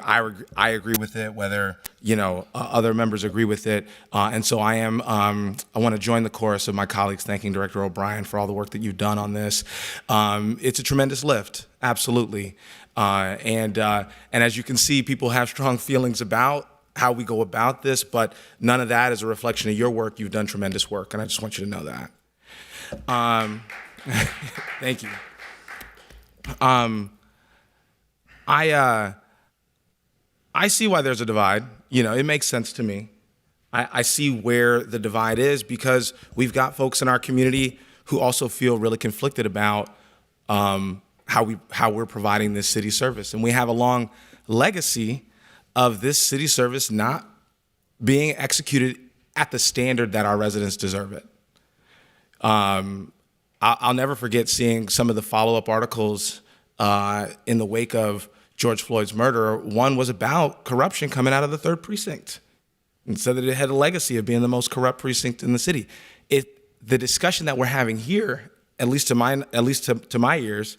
I agree with it, whether, you know, other members agree with it. And so I want to join the chorus of my colleagues thanking Director O'Brien for all the work that you've done on this. It's a tremendous lift, absolutely. And as you can see, people have strong feelings about how we go about this, but none of that is a reflection of your work. You've done tremendous work, and I just want you to know that. Thank you. I see why there's a divide. You know, it makes sense to me. I see where the divide is because we've got folks in our community who also feel really conflicted about how we're providing this city service. And we have a long legacy of this city service not being executed at the standard that our residents deserve it. I'll never forget seeing some of the follow-up articles in the wake of George Floyd's murder. One was about corruption coming out of the 3rd precinct and said that it had a legacy of being the most corrupt precinct in the city. The discussion that we're having here, at least to my ears,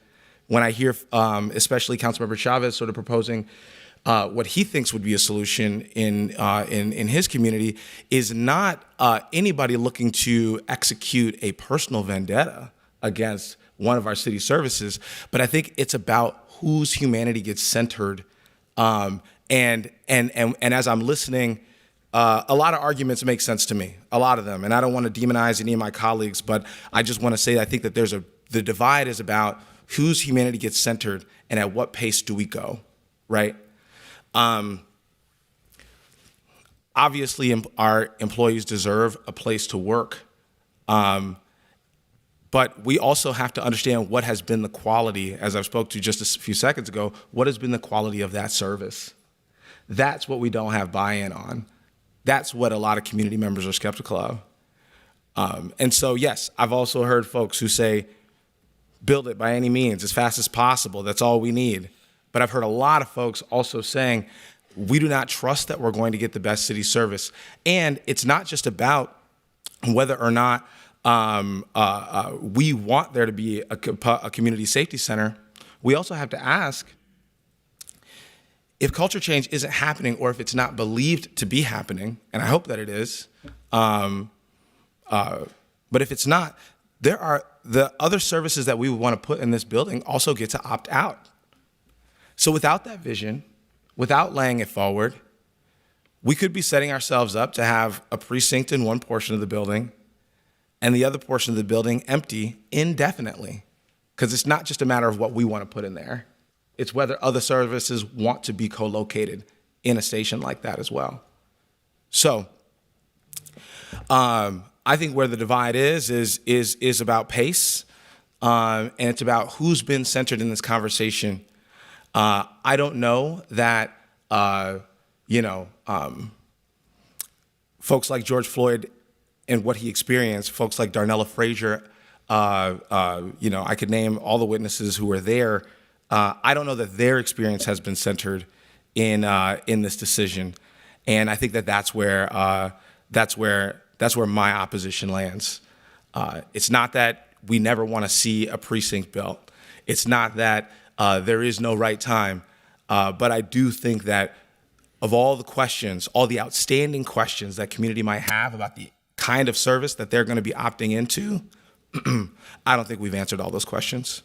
when I hear especially Councilmember Chavez sort of proposing what he thinks would be a solution in his community, is not anybody looking to execute a personal vendetta against one of our city services, but I think it's about whose humanity gets centered. And as I'm listening, a lot of arguments make sense to me, a lot of them, and I don't want to demonize any of my colleagues, but I just want to say I think that the divide is about whose humanity gets centered and at what pace do we go, right? Obviously, our employees deserve a place to work, but we also have to understand what has been the quality, as I spoke to just a few seconds ago, what has been the quality of that service? That's what we don't have buy-in on. That's what a lot of community members are skeptical of. And so, yes, I've also heard folks who say, build it by any means, as fast as possible, that's all we need. But I've heard a lot of folks also saying, we do not trust that we're going to get the best city service. And it's not just about whether or not we want there to be a community safety center. We also have to ask if culture change isn't happening or if it's not believed to be happening, and I hope that it is, but if it's not, there are the other services that we would want to put in this building also get to opt out. So without that vision, without laying it forward, we could be setting ourselves up to have a precinct in one portion of the building and the other portion of the building empty indefinitely. Because it's not just a matter of what we want to put in there. It's whether other services want to be co-located in a station like that as well. So I think where the divide is about pace. and it's about who's been centered in this conversation. I don't know that, folks like George Floyd and what he experienced, folks like Darnella Frazier, I could name all the witnesses who were there. I don't know that their experience has been centered in this decision, and I think that that's where my opposition lands. It's not that we never want to see a precinct built. It's not that there is no right time, but I do think that of all the questions, all the outstanding questions that community might have about the kind of service that they're going to be opting into, I don't think we've answered all those questions.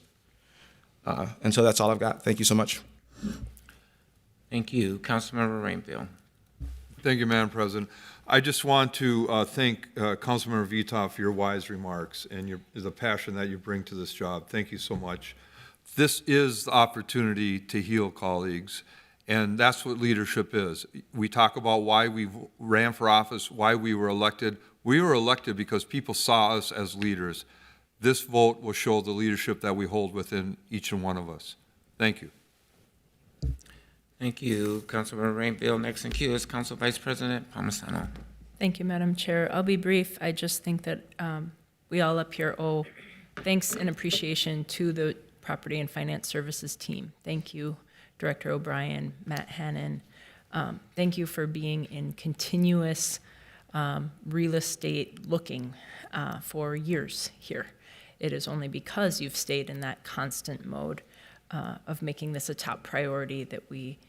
And so that's all I've got. Thank you so much. Thank you. Councilmember Rainville. Thank you, Madam President. I just want to thank Councilmember Vitoff for your wise remarks and the passion that you bring to this job. Thank you so much. This is the opportunity to heal, colleagues, and that's what leadership is. We talk about why we ran for office, why we were elected. We were elected because people saw us as leaders. This vote will show the leadership that we hold within each and one of us. Thank you. Thank you, Councilmember Rainville. Next in queue is Council Vice President Palmisano. Thank you, Madam Chair. I'll be brief. I just think that we all up here owe thanks and appreciation to the Property and Finance Services team. Thank you, Director O'Brien, Matt Hannon. Thank you for being in continuous real estate looking for years here. It is only because you've stayed in that constant mode of making this a top priority that we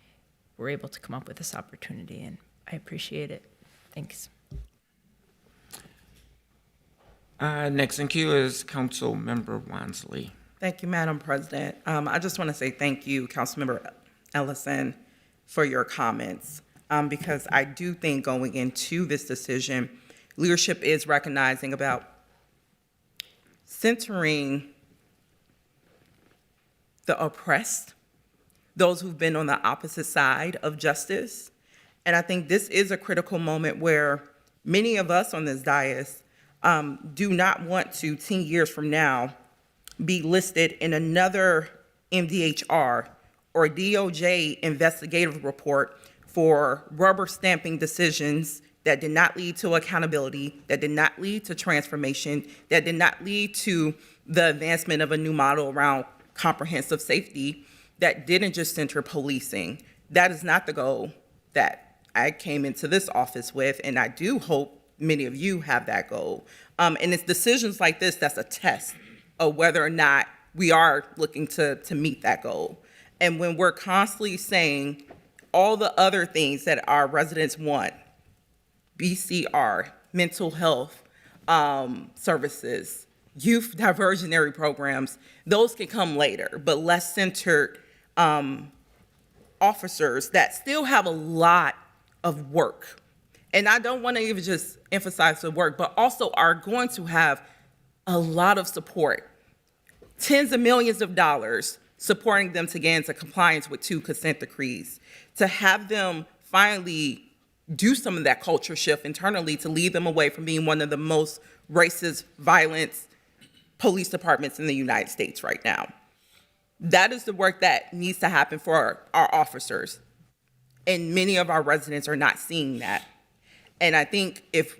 were able to come up with this opportunity, and I appreciate it. Thanks. Next in queue is Councilmember Wansley. Thank you, Madam President. I just want to say thank you, Councilmember Ellison, for your comments, because I do think going into this decision, leadership is recognizing about centering the oppressed, those who've been on the opposite side of justice. And I think this is a critical moment where many of us on this dais do not want to, 10 years from now, be listed in another MDHR or DOJ investigative report for rubber stamping decisions that did not lead to accountability, that did not lead to transformation, that did not lead to the advancement of a new model around comprehensive safety, that didn't just center policing. That is not the goal that I came into this office with, and I do hope many of you have that goal. And it's decisions like this that's a test of whether or not we are looking to meet that goal. And when we're constantly saying all the other things that our residents want, BCR, mental health services, youth diversionary programs, those can come later, but less centered officers that still have a lot of work. And I don't want to even just emphasize the work, but also are going to have a lot of support, tens of millions of dollars supporting them to get into compliance with 2 consent decrees, to have them finally do some of that culture shift internally to lead them away from being one of the most racist, violent police departments in the United States right now. That is the work that needs to happen for our officers. And many of our residents are not seeing that. And I think if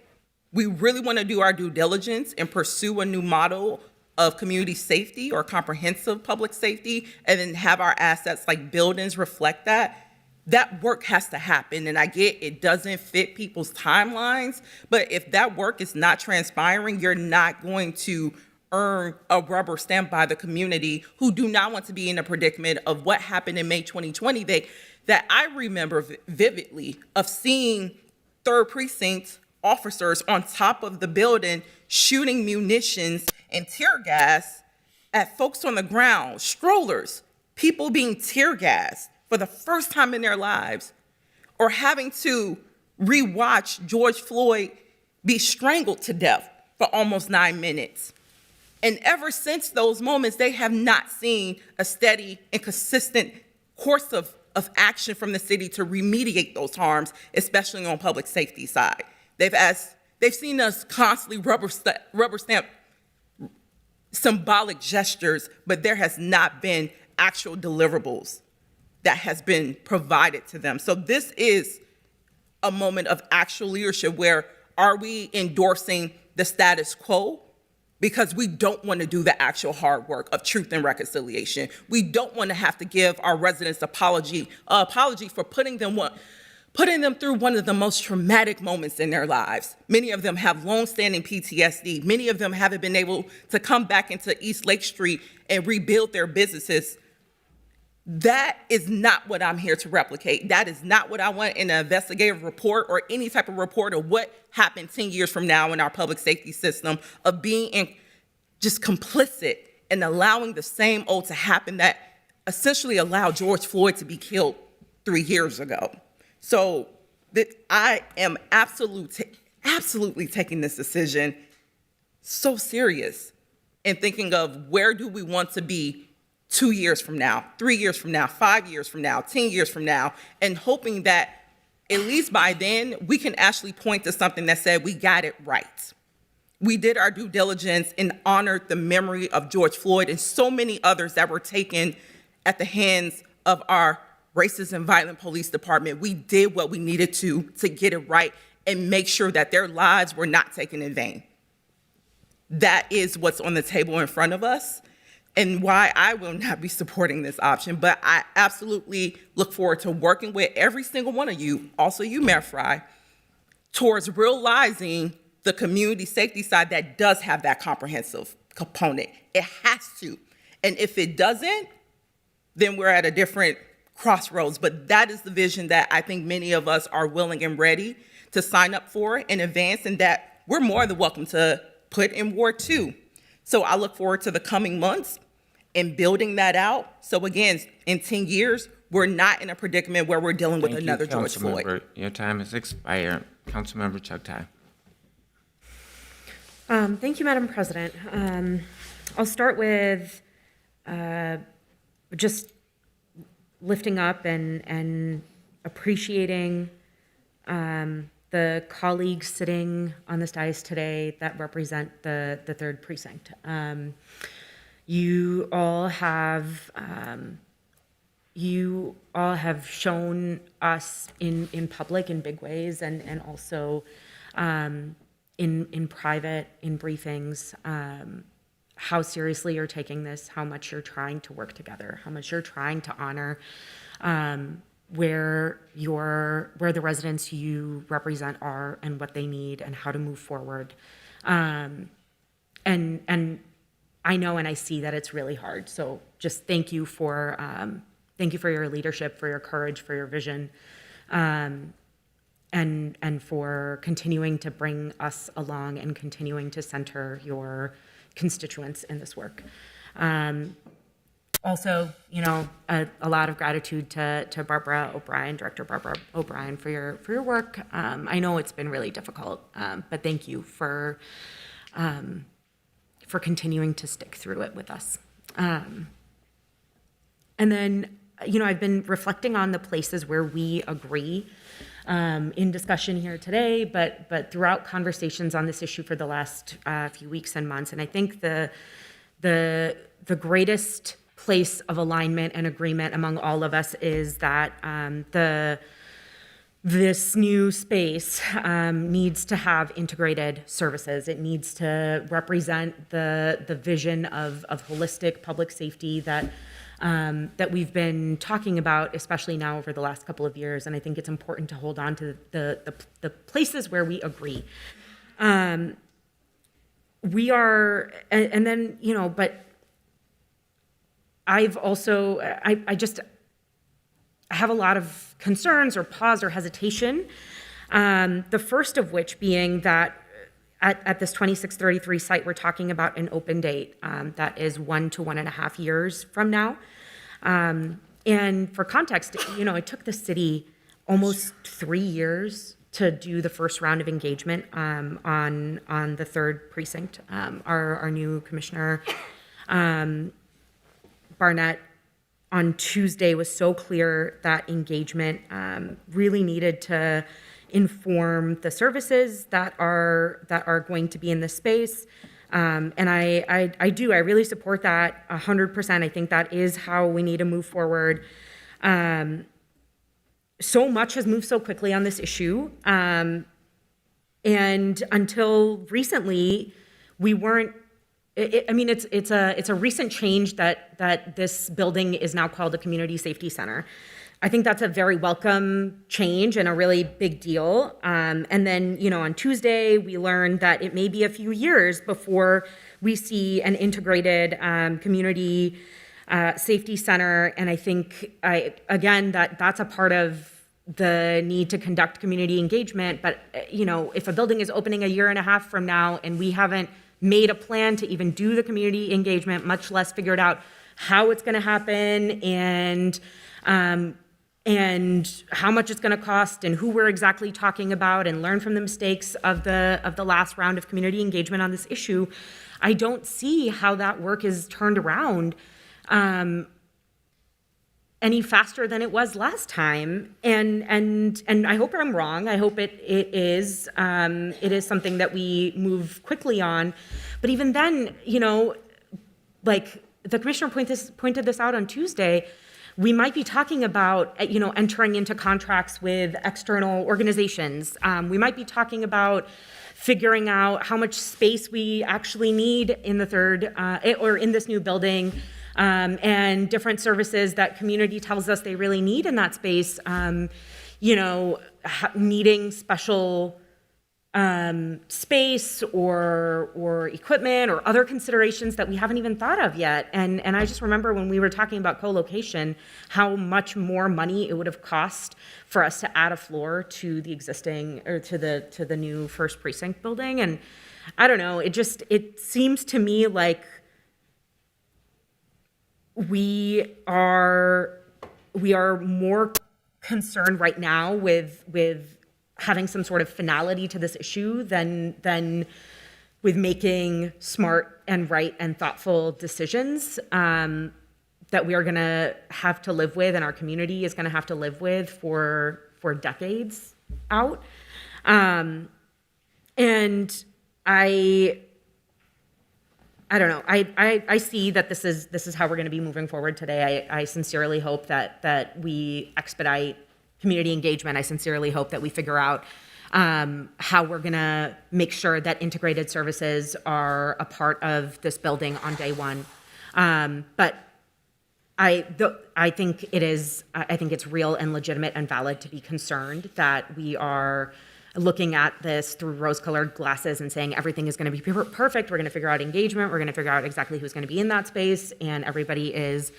we really want to do our due diligence and pursue a new model of community safety or comprehensive public safety, and then have our assets like buildings reflect that, that work has to happen. And I get it doesn't fit people's timelines, but if that work is not transpiring, you're not going to earn a rubber stamp by the community who do not want to be in a predicament of what happened in May 2020 that I remember vividly, of seeing 3rd Precinct officers on top of the building shooting munitions and tear gas at folks on the ground, strollers, people being tear gassed for the first time in their lives, or having to rewatch George Floyd be strangled to death for almost 9 minutes. And ever since those moments, they have not seen a steady and consistent course of action from the city to remediate those harms, especially on public safety side. They've seen us constantly rubber stamp symbolic gestures, but there has not been actual deliverables that has been provided to them. So this is a moment of actual leadership where are we endorsing the status quo because we don't want to do the actual hard work of truth and reconciliation. We don't want to have to give our residents apology for putting them through one of the most traumatic moments in their lives. Many of them have long-standing PTSD. Many of them haven't been able to come back into East Lake Street and rebuild their businesses. That is not what I'm here to replicate. That is not what I want in an investigative report or any type of report of what happened 10 years from now in our public safety system, of being just complicit and allowing the same old to happen that essentially allowed George Floyd to be killed 3 years ago. So I am absolutely taking this decision so serious and thinking of where do we want to be 2 years from now, 3 years from now, 5 years from now, 10 years from now, and hoping that at least by then we can actually point to something that said we got it right. We did our due diligence and honored the memory of George Floyd and so many others that were taken at the hands of our racist and violent police department. We did what we needed to get it right and make sure that their lives were not taken in vain. That is what's on the table in front of us and why I will not be supporting this option. But I absolutely look forward to working with every single one of you, also you, Mayor Fry, towards realizing the community safety side that does have that comprehensive component. It has to. And if it doesn't, then we're at a different crossroads. But that is the vision that I think many of us are willing and ready to sign up for in advance, and that we're more than welcome to put in Ward 2. So I look forward to the coming months and building that out. So again, in 10 years, we're not in a predicament where we're dealing with another George Floyd. Your time has expired. Councilmember Chugtai. Thank you, Madam President. I'll start with just lifting up and appreciating the colleagues sitting on this dais today that represent the 3rd Precinct. You all have shown us in public in big ways, and also in private, in briefings, how seriously you're taking this, how much you're trying to work together, how much you're trying to honor where the residents you represent are and what they need and how to move forward. And I know and I see that it's really hard. So just thank you for your leadership, for your courage, for your vision, and for continuing to bring us along and continuing to center your constituents in this work. Also, a lot of gratitude to Barbara O'Brien, Director Barbara O'Brien, for your work. I know it's been really difficult, but thank you for continuing to stick through it with us. And then, I've been reflecting on the places where we agree in discussion here today, but throughout conversations on this issue for the last few weeks and months. And I think the greatest place of alignment and agreement among all of us is that this new space needs to have integrated services. It needs to represent the vision of holistic public safety that we've been talking about, especially now over the last couple of years. And I think it's important to hold on to the places where we agree. We are, and then, but I've also, I have a lot of concerns or pause or hesitation. The first of which being that at this 2633 site, we're talking about an open date that is 1 to 1.5 years from now. And for context, it took the city almost 3 years to do the first round of engagement on the 3rd Precinct. Our new commissioner, Barnett, on Tuesday was so clear that engagement really needed to inform the services that are going to be in this space, And I really support that 100%. I think that is how we need to move forward. So much has moved so quickly on this issue. And until recently, we weren't, it's a recent change that this building is now called a community safety center. I think that's a very welcome change and a really big deal. And then, on Tuesday, we learned that it may be a few years before we see an integrated community safety center. And I think, that's a part of the need to conduct community engagement. But, if a building is opening a year and a half from now and we haven't made a plan to even do the community engagement, much less figured out how it's going to happen and how much it's going to cost and who we're exactly talking about, and learn from the mistakes of the last round of community engagement on this issue, I don't see how that work is turned around any faster than it was last time. And I hope I'm wrong. I hope it is something that we move quickly on. But even then, like the commissioner pointed this out on Tuesday, we might be talking about, entering into contracts with external organizations. We might be talking about figuring out how much space we actually need in the third, or in this new building, and different services that community tells us they really need in that space, needing special space or equipment or other considerations that we haven't even thought of yet. And I just remember when we were talking about co-location, how much more money it would have cost for us to add a floor to the existing, or to the new first precinct building. And I don't know, it seems to me like we are more concerned right now with having some sort of finality to this issue than with making smart and right and thoughtful decisions that we are going to have to live with, and our community is going to have to live with for decades out. And I don't know. I see that this is how we're going to be moving forward today. I sincerely hope that we expedite community engagement. I sincerely hope that we figure out how we're going to make sure that integrated services are a part of this building on day one. But I think it's real and legitimate and valid to be concerned that we are looking at this through rose-colored glasses and saying everything is going to be perfect. We're going to figure out engagement. We're going to figure out exactly who's going to be in that space, and everybody is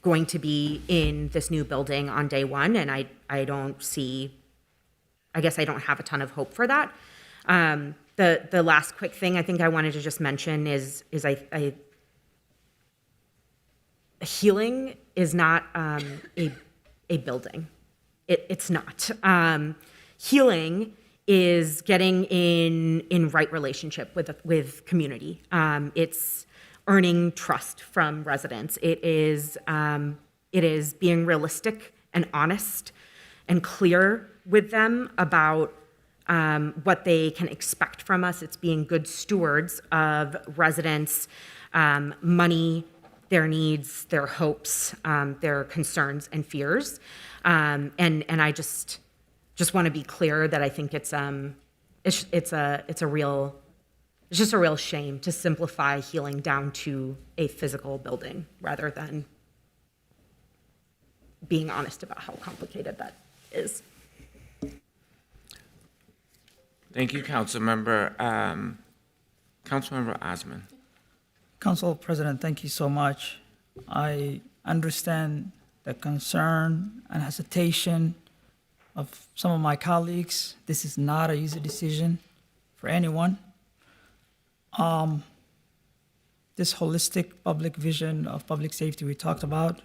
going to be in this new building on day one. And I guess I don't have a ton of hope for that. The last quick thing I think I wanted to just mention is healing is not a building. It's not. Healing is getting in right relationship with community. It's earning trust from residents. It is being realistic and honest and clear with them about what they can expect from us. It's being good stewards of residents' money, their needs, their hopes, their concerns and fears. And I just want to be clear that I think it's just a real shame to simplify healing down to a physical building rather than being honest about how complicated that is. Thank you, Councilmember. Councilmember Osman. Council President, thank you so much. I understand the concern and hesitation of some of my colleagues. This is not an easy decision for anyone. This holistic public vision of public safety we talked about,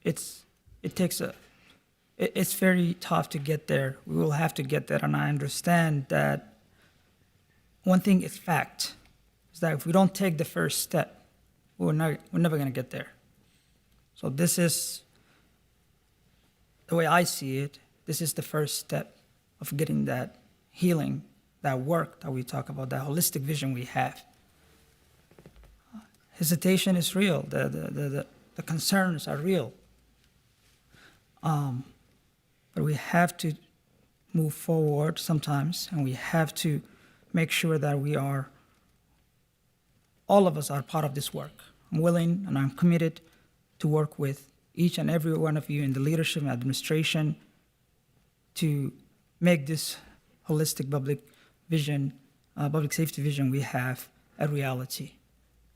it's very tough to get there. We will have to get there, and I understand that one thing is fact, is that if we don't take the first step, we're never gonna get there. So this is, the way I see it, this is the first step of getting that healing, that work that we talk about, that holistic vision we have. hesitation is real. The concerns are real. But we have to move forward sometimes, and we have to make sure that all of us are part of this work. I'm willing and I'm committed to work with each and every one of you in the leadership and administration to make this holistic public safety vision we have a reality.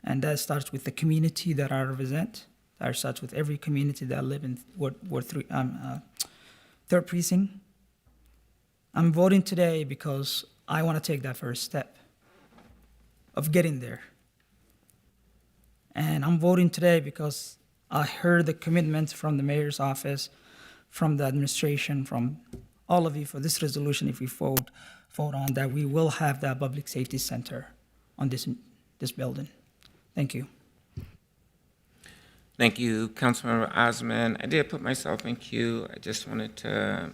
And that starts with the community that I represent. That starts with every community that live in third precinct. I'm voting today because I want to take that first step of getting there. And I'm voting today because I heard the commitment from the mayor's office, from the administration, from all of you for this resolution. If we vote on that, we will have that public safety center on this building. Thank you. Thank you, Councilmember Osman. I did put myself in queue. I just wanted to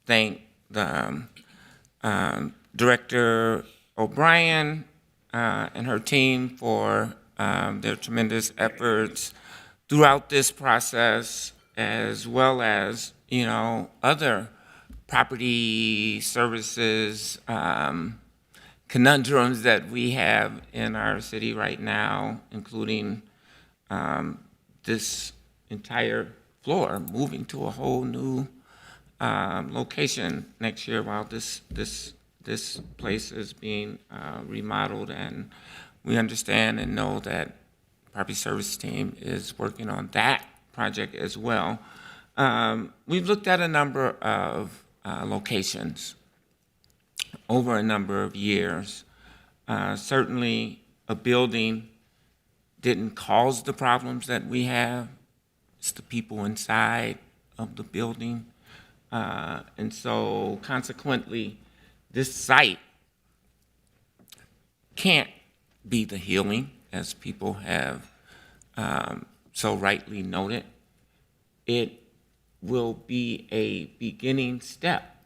thank the Director O'Brien and her team for their tremendous efforts throughout this process, as well as, other property services conundrums that we have in our city right now, including this entire floor moving to a whole new location next year while this place is being remodeled. And we understand and know that property service team is working on that project as well. We've looked at a number of locations over a number of years. Certainly a building didn't cause the problems that we have. It's the people inside of the building. And so consequently, this site can't be the healing, as people have so rightly noted. It will be a beginning step,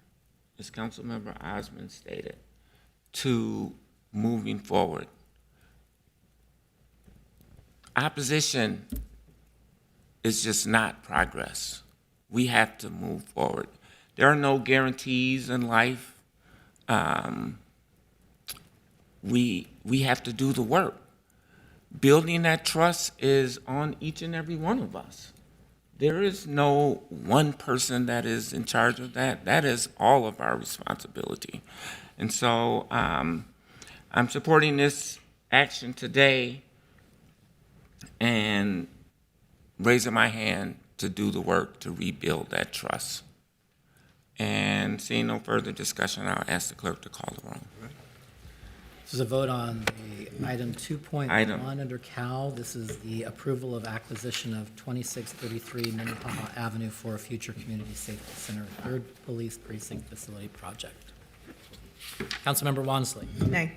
as Councilmember Osmond stated, to moving forward. Opposition is just not progress. We have to move forward. There are no guarantees in life. We have to do the work. Building that trust is on each and every one of us. There is no one person that is in charge of that. That is all of our responsibility. And so I'm supporting this action today and raising my hand to do the work to rebuild that trust. And seeing no further discussion, I'll ask the clerk to call the roll. This is a vote on the item 2.1 under Cal. This is the approval of acquisition of 2633 Minneapolis Avenue for a future community safety center, 3rd Police Precinct Facility Project. Councilmember Wansley. Nay.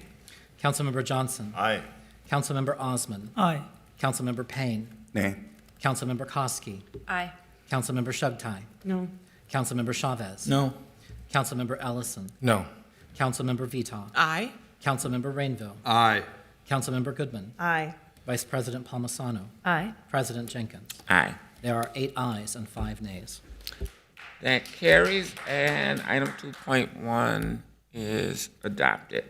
Councilmember Johnson. Aye. Councilmember Osman. Aye. Councilmember Payne. Nay. Councilmember Koski. Aye. Councilmember Shabtai. No. Councilmember Chavez. No. Councilmember Ellison. No. Councilmember Vita. Aye. Councilmember Rainville. Aye. Councilmember Goodman. Aye. Vice President Palmisano. Aye. President Jenkins. Aye. There are 8 ayes and 5 nays. That carries, and item 2.1 is adopted.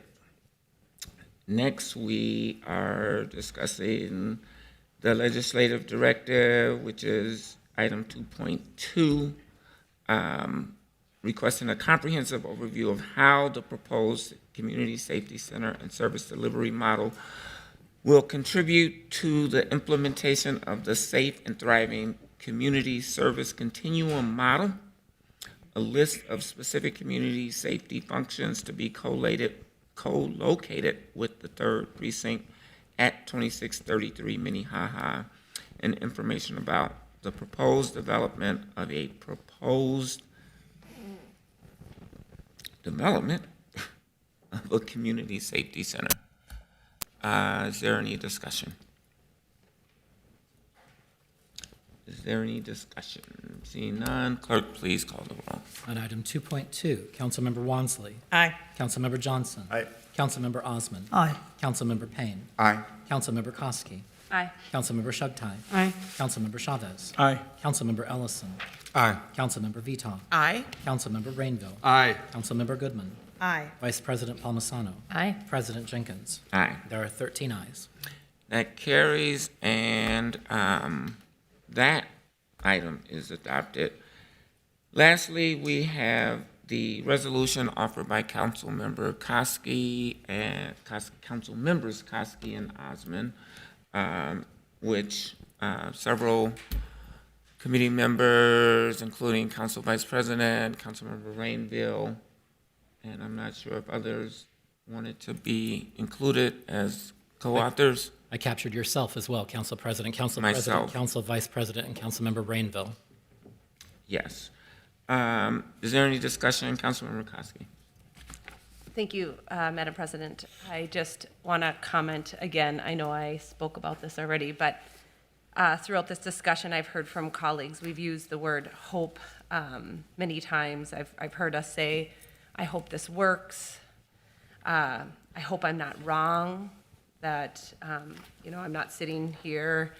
Next, we are discussing the legislative directive, which is item 2.2, requesting a comprehensive overview of how the proposed community safety center and service delivery model will contribute to the implementation of the safe and thriving community service continuum model, a list of specific community safety functions to be co-located with the 3rd precinct at 2633 Minnehaha, and information about the proposed development of a community safety center. Is there any discussion? Seeing none, clerk, please call the roll. On item 2.2, Councilmember Wansley. Aye. Councilmember Johnson. Aye. Councilmember Osman. Aye. Councilmember Payne. Aye. Councilmember Koski. Aye. Councilmember Sugtai. Aye. Councilmember Chavez. Aye. Councilmember Ellison. Aye. Councilmember Vito. Aye. Councilmember Rainville. Aye. Councilmember Goodman. Aye. Vice President Palmisano. Aye. President Jenkins. Aye. There are 13 ayes. That carries, and that item is adopted. Lastly, we have the resolution offered by Councilmember Koski and Councilmembers Koski and Osmond, which several committee members, including Council Vice President, Councilmember Rainville, and I'm not sure if others wanted to be included as co-authors. I captured yourself as well, Council President, Council Myself. President, Council Vice President, and Councilmember Rainville. Yes. Is there any discussion, Councilmember Koski? Thank you, Madam President. I just want to comment again. I know I spoke about this already, but throughout this discussion, I've heard from colleagues, we've used the word hope many times. I've heard us say, I hope this works. I hope I'm not wrong, that I'm not sitting here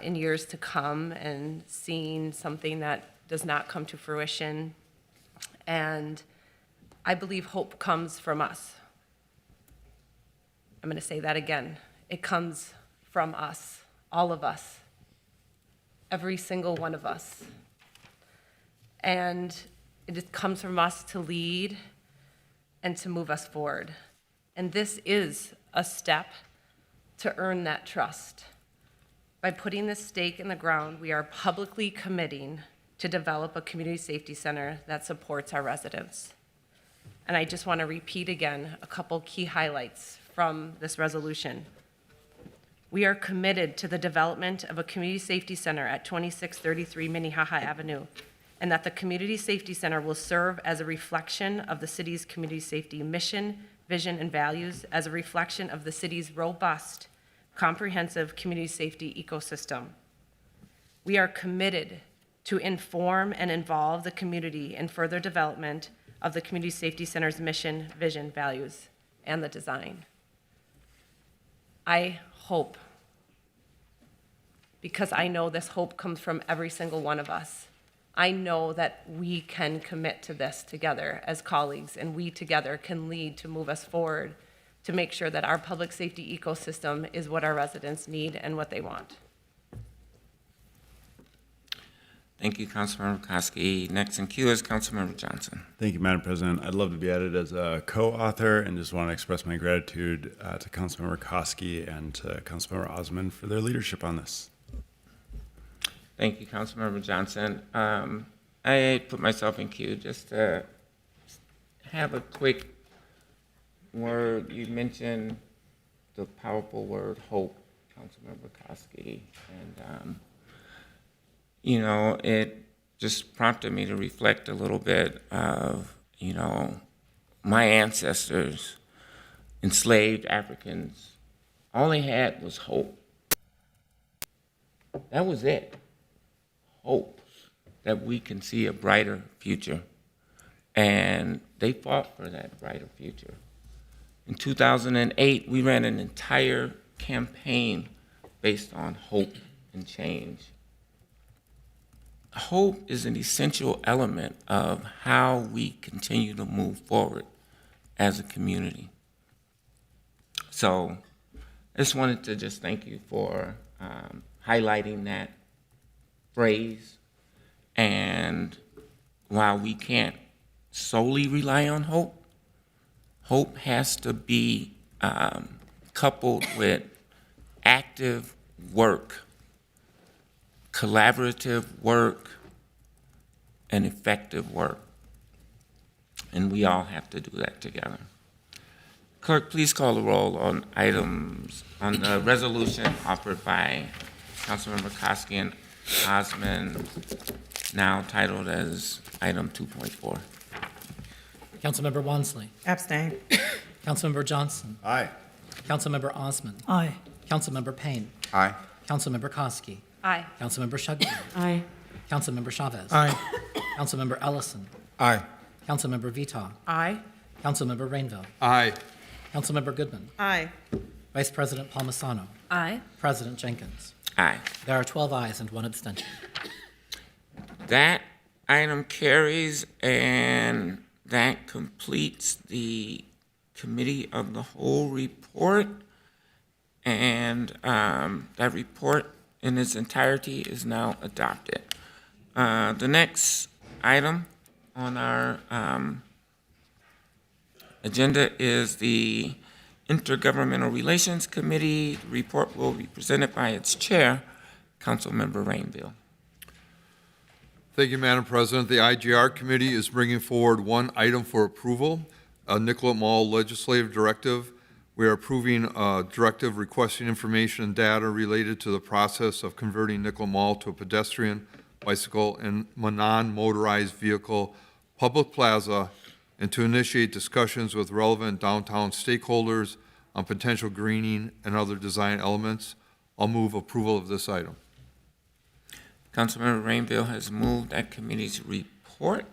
in years to come and seeing something that does not come to fruition. And I believe hope comes from us. I'm going to say that again. It comes from us, all of us, every single one of us. And it comes from us to lead and to move us forward. And this is a step to earn that trust. By putting this stake in the ground, we are publicly committing to develop a community safety center that supports our residents. And I just want to repeat again a couple key highlights from this resolution. We are committed to the development of a community safety center at 2633 Minnehaha Avenue, and that the community safety center will serve as a reflection of the city's community safety mission, vision, and values, as a reflection of the city's robust, comprehensive community safety ecosystem. We are committed to inform and involve the community in further development of the Community Safety Center's mission, vision, values, and the design. I hope, because I know this hope comes from every single one of us, I know that we can commit to this together as colleagues, and we together can lead to move us forward to make sure that our public safety ecosystem is what our residents need and what they want. Thank you, Councilmember Koski. Next in queue is Councilmember Johnson. Thank you, Madam President. I'd love to be added as a co-author and just want to express my gratitude to Councilmember Koski and to Councilmember Osmond for their leadership on this. Thank you, Councilmember Johnson. I put myself in queue just to have a quick word. You mentioned the powerful word hope, Councilmember Koski, and it just prompted me to reflect a little bit of, my ancestors, enslaved Africans, all they had was hope. That was it. Hope that we can see a brighter future. And they fought for that brighter future. In 2008, we ran an entire campaign based on hope and change. Hope is an essential element of how we continue to move forward as a community. So I just wanted to just thank you for highlighting that phrase. And while we can't solely rely on hope, hope has to be coupled with active work, collaborative work, and effective work. And we all have to do that together. Clerk, please call the roll on the resolution offered by Councilmember Koski and Osmond, now titled as item 2.4. Councilmember Wansley. Abstain. Councilmember Johnson. Aye. Councilmember Osmond. Aye. Councilmember Payne. Aye. Councilmember Koski. Aye. Councilmember Sugden. Aye. Councilmember Chavez. Aye. Councilmember Ellison. Aye. Councilmember Vito. Aye. Councilmember Rainville. Aye. Councilmember Goodman. Aye. Vice President Palmisano. Aye. President Jenkins. Aye. There are 12 ayes and 1 abstention. That item carries, and that completes the Committee of the Whole report. And that report in its entirety is now adopted. The next item on our agenda is the Intergovernmental Relations Committee. The report will be presented by its chair, Councilmember Rainville. Thank you, Madam President. The IGR Committee is bringing forward one item for approval, a Nicolet Mall legislative directive. We are approving a directive requesting information and data related to the process of converting Nicolet Mall to a pedestrian, bicycle, and non-motorized vehicle public plaza, and to initiate discussions with relevant downtown stakeholders on potential greening and other design elements. I'll move approval of this item. Councilmember Rainville has moved that committee's report.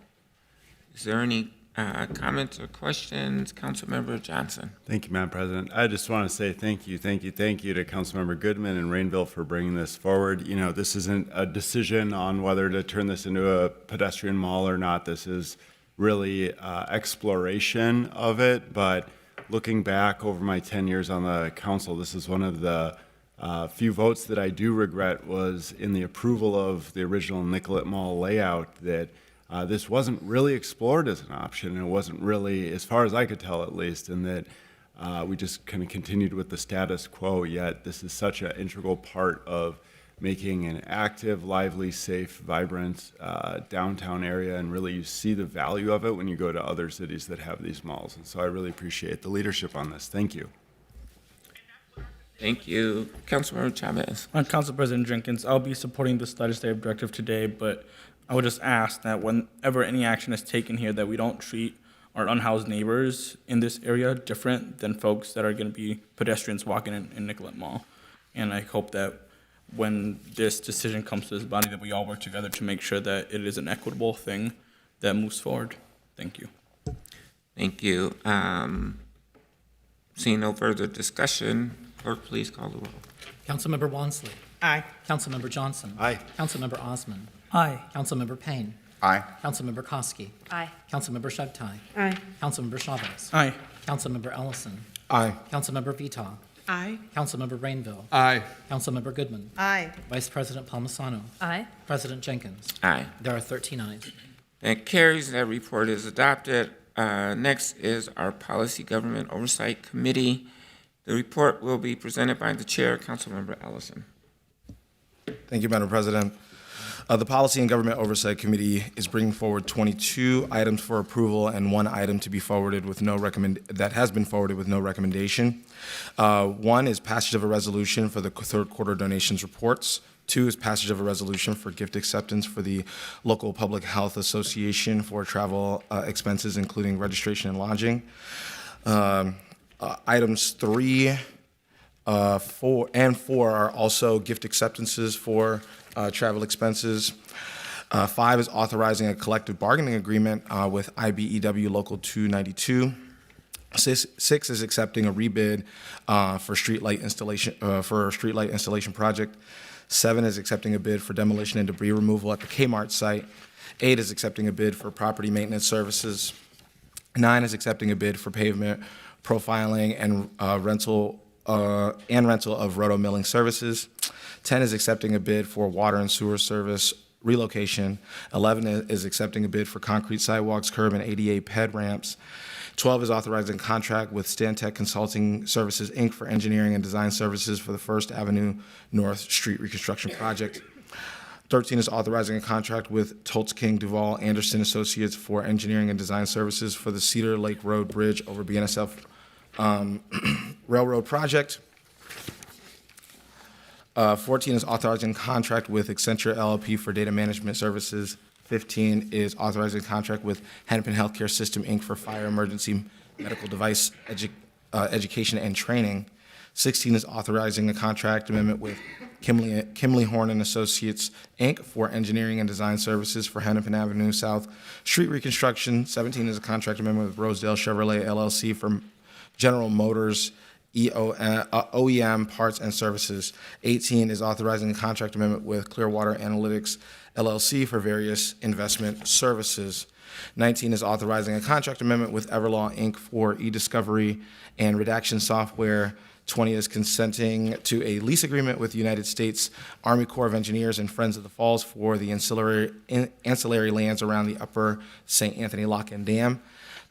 Is there any comments or questions? Councilmember Johnson. Thank you, Madam President. I just want to say thank you to Councilmember Goodman and Rainville for bringing this forward. You know, this isn't a decision on whether to turn this into a pedestrian mall or not. This is really exploration of it. But looking back over my 10 years on the council, this is one of the few votes that I do regret was in the approval of the original Nicolet Mall layout, that this wasn't really explored as an option. It wasn't really, as far as I could tell at least, and that we just kind of continued with the status quo, yet this is such an integral part of making an active, lively, safe, vibrant downtown area, and really you see the value of it when you go to other cities that have these malls. And so I really appreciate the leadership on this. Thank you. Thank you. Councilmember Chavez. Council President Jenkins, I'll be supporting this legislative directive today, but I would just ask that whenever any action is taken here, that we don't treat our unhoused neighbors in this area different than folks that are going to be pedestrians walking in Nicolet Mall. And I hope that when this decision comes to this body, that we all work together to make sure that it is an equitable thing that moves forward. Thank you. Thank you. Seeing no further discussion, clerk, please call the roll. Councilmember Wansley. Aye. Councilmember Johnson. Aye. Councilmember Osman. Aye. Councilmember Payne. Aye. Councilmember Koski. Aye. Councilmember Shabtai. Aye. Councilmember Chavez. Aye. Councilmember Ellison. Aye. Councilmember Vita. Aye. Councilmember Rainville. Aye. Councilmember Goodman. Aye. Vice President Palmisano. Aye. President Jenkins. Aye. There are 13 ayes. That carries. That report is adopted. Next is our Policy Government Oversight Committee. The report will be presented by the chair, Councilmember Ellison. Thank you, Madam President. The Policy and Government Oversight Committee is bringing forward 22 items for approval and 1 item to be forwarded with that has been forwarded with no recommendation. 1 is passage of a resolution for the third quarter donations reports. 2 is passage of a resolution for gift acceptance for the local public health association for travel expenses, including registration and lodging. Items 3, 4, and 4 are also gift acceptances for travel expenses. 5 is authorizing a collective bargaining agreement with IBEW Local 292. 6 is accepting a rebid for streetlight installation project. 7 is accepting a bid for demolition and debris removal at the Kmart site. 8 is accepting a bid for property maintenance services. 9 is accepting a bid for pavement profiling and rental of roto milling services. 10 is accepting a bid for water and sewer service relocation. 11 is accepting a bid for concrete sidewalks, curb, and ADA ped ramps. 12 is authorizing a contract with Stantec Consulting Services, Inc. for engineering and design services for the First Avenue North Street reconstruction project. 13 is authorizing a contract with Toltz King Duval Anderson Associates for engineering and design services for the Cedar Lake Road Bridge over BNSF Railroad project. 14 is authorizing a contract with Accenture LLP for data management services. 15 is authorizing a contract with Hennepin Healthcare System, Inc. for fire emergency medical device education and training. 16 is authorizing a contract amendment with Kimley Horn and Associates, Inc. for engineering and design services for Hennepin Avenue South Street reconstruction. 17 is a contract amendment with Rosedale Chevrolet LLC for General Motors OEM parts and services. 18 is authorizing a contract amendment with Clearwater Analytics LLC for various investment services. 19 is authorizing a contract amendment with Everlaw Inc. for e-discovery and redaction software. 20 is consenting to a lease agreement with the United States Army Corps of Engineers and Friends of the Falls for the ancillary lands around the Upper St. Anthony Lock and Dam.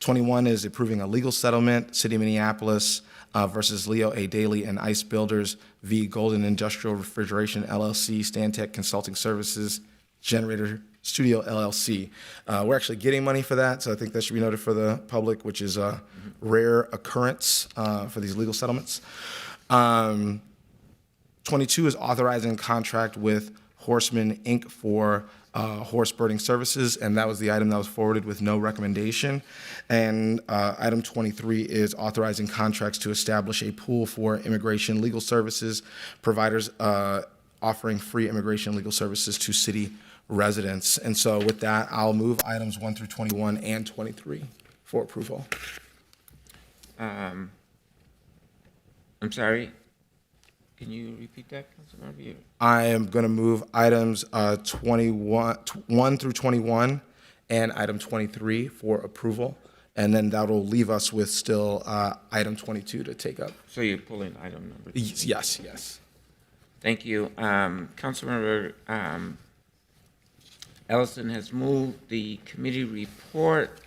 21 is approving a legal settlement, City of Minneapolis versus Leo A. Daly and Ice Builders v. Golden Industrial Refrigeration LLC, Stantec Consulting Services, Generator Studio LLC. We're actually getting money for that, so I think that should be noted for the public, which is a rare occurrence for these legal settlements. 22 is authorizing a contract with Horseman Inc. for horse birding services, and that was the item that was forwarded with no recommendation. And item 23 is authorizing contracts to establish a pool for immigration legal services providers offering free immigration legal services to city residents. And so with that, I'll move items 1 through 21 and 23 for approval. I'm sorry. Can you repeat that, Councilmember? I am going to move items 1 through 21 and item 23 for approval. And then that'll leave us with still item 22 to take up. So you're pulling item number 2? Yes, yes. Thank you. Councilmember Ellison has moved the committee report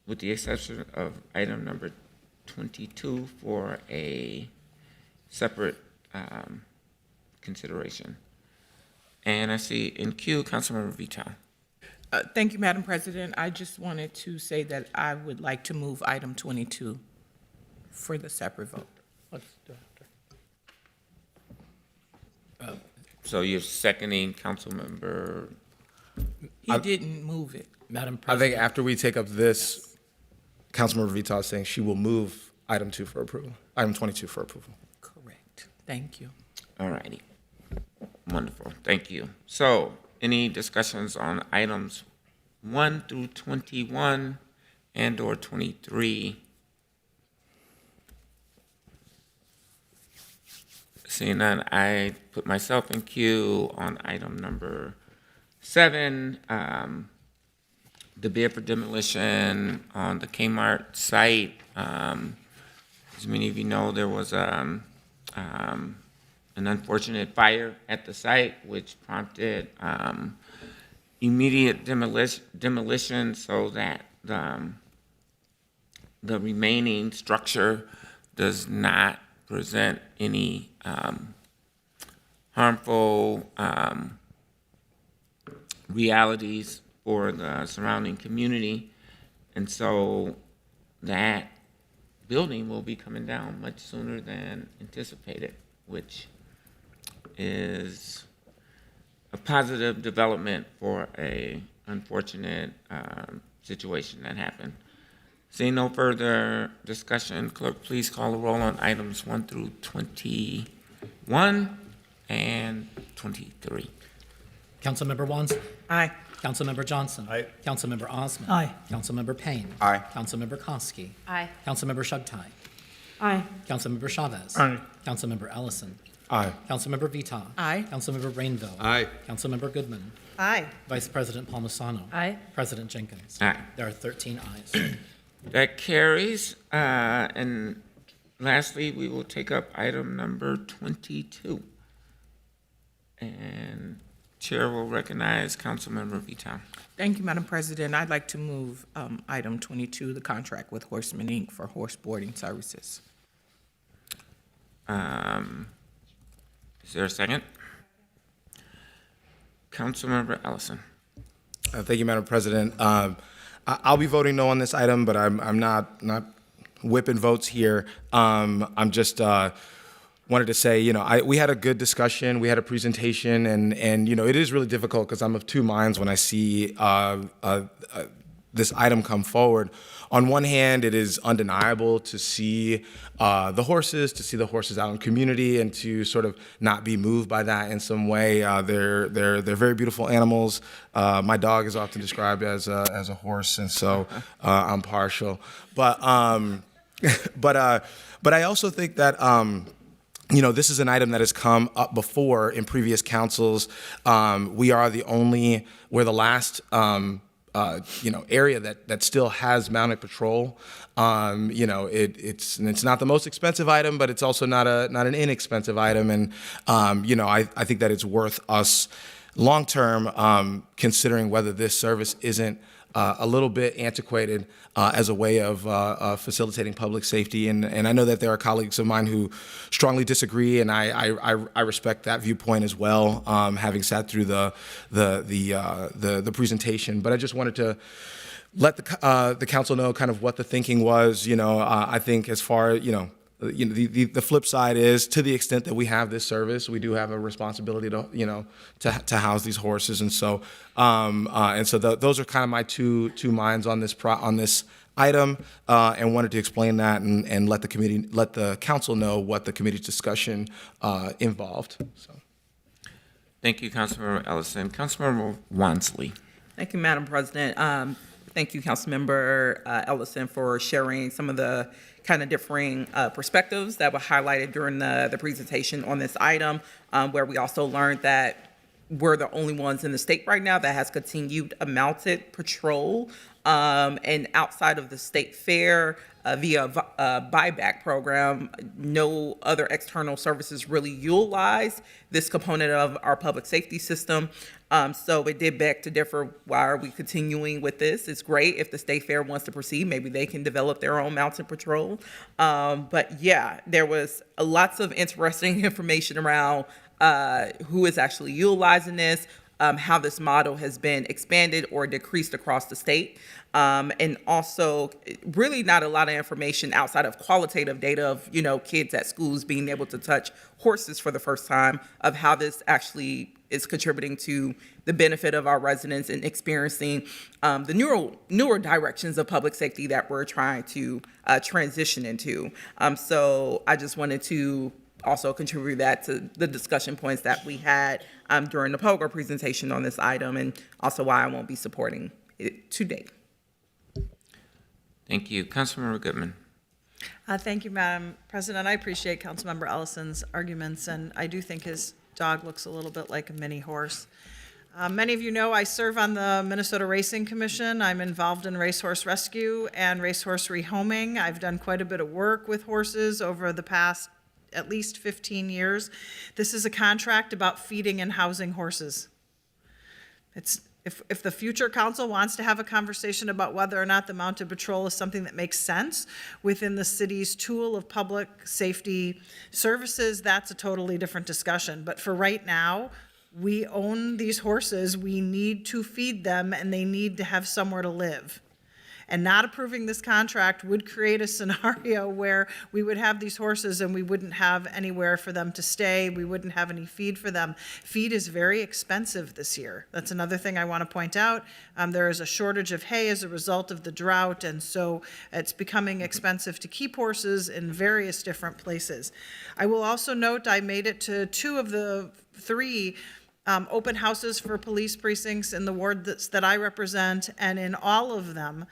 with the exception of item number 22 for a separate consideration. And I see in queue, Councilmember Vital. Thank you, Madam President. I just wanted to say that I would like to move item 22 for the separate vote. So you're seconding Councilmember? He didn't move it. Madam I President. think after we take up this, Councilmember Vital is saying she will move item 2 for approval, item 22 for approval. Correct. Thank you. All righty. Wonderful. Thank you. So any discussions on items 1 through 21 and or 23? Seeing none, I put myself in queue on item number 7, the bid for demolition on the Kmart site. As many of you know, there was an unfortunate fire at the site, which prompted immediate demolition so that the remaining structure does not present any harmful realities for the surrounding community. And so that building will be coming down much sooner than anticipated, which is a positive development for a unfortunate situation that happened. Seeing no further discussion, clerk, please call the roll on items 1 through 21 and 23. Councilmember Wonson. Aye. Councilmember Johnson. Aye. Councilmember Osman. Aye. Councilmember Payne. Aye. Councilmember Koski. Aye. Councilmember Shugtai. Aye. Councilmember Chavez. Aye. Councilmember Ellison. Aye. Councilmember Vital. Aye. Councilmember Rainville. Aye. Councilmember Goodman. Aye. Vice President Palmisano. Aye. President Jenkins. Aye. There are 13 ayes. That carries. And lastly, we will take up item number 22. And Chair will recognize Councilmember Vital. Thank you, Madam President. I'd like to move item 22, the contract with Horseman Inc. for horse boarding services. Is there a second? Councilmember Ellison. Thank you, Madam President. I'll be voting no on this item, but I'm not whipping votes here. I'm just wanted to say, we had a good discussion, we had a presentation, and it is really difficult because I'm of two minds when I see this item come forward. On one hand, it is undeniable to see the horses out in community, and to sort of not be moved by that in some way. They're very beautiful animals. My dog is often described as a horse, and so I'm partial. But I also think that this is an item that has come up before in previous councils. We're the last area that still has mounted patrol. It's not the most expensive item, but it's also not an inexpensive item. And I think that it's worth us long term considering whether this service isn't a little bit antiquated as a way of facilitating public safety. And I know that there are colleagues of mine who strongly disagree, and I respect that viewpoint as well, having sat through the presentation. But I just wanted to let the council know kind of what the thinking was. I think as far the flip side is, to the extent that we have this service, we do have a responsibility to house these horses, and so those are kind of my two minds on this item, and wanted to explain that and let the council know what the committee's discussion involved. So. Thank you, Councilmember Ellison. Councilmember Wansley. Thank you, Madam President. Thank you, Councilmember Ellison, for sharing some of the kind of differing perspectives that were highlighted during the presentation on this item, where we also learned that we're the only ones in the state right now that has continued a mounted patrol, and outside of the state fair via a buyback program, no other external services really utilize this component of our public safety system. So it did beg to differ. Why are we continuing with this? It's great if the state fair wants to proceed. Maybe they can develop their own mounted patrol. But yeah, there was lots of interesting information around who is actually utilizing this, how this model has been expanded or decreased across the state. And also really not a lot of information outside of qualitative data of, kids at schools being able to touch horses for the first time, of how this actually is contributing to the benefit of our residents and experiencing the newer directions of public safety that we're trying to transition into. So I just wanted to also contribute that to the discussion points that we had during the POGA presentation on this item, and also why I won't be supporting it today. Thank you. Councilmember Goodman. Thank you, Madam President. I appreciate Councilmember Ellison's arguments, and I do think his dog looks a little bit like a mini horse. Many of you know I serve on the Minnesota Racing Commission. I'm involved in racehorse rescue and racehorse rehoming. I've done quite a bit of work with horses over the past at least 15 years. This is a contract about feeding and housing horses. If the future council wants to have a conversation about whether or not the mounted patrol is something that makes sense within the city's tool of public safety services, that's a totally different discussion. But for right now, we own these horses, we need to feed them, and they need to have somewhere to live. And not approving this contract would create a scenario where we would have these horses and we wouldn't have anywhere for them to stay. We wouldn't have any feed for them. Feed is very expensive this year. That's another thing I want to point out. There is a shortage of hay as a result of the drought, and so it's becoming expensive to keep horses in various different places. I will also note I made it to 2 of the 3 open houses for police precincts in the ward that I represent, and in all of them,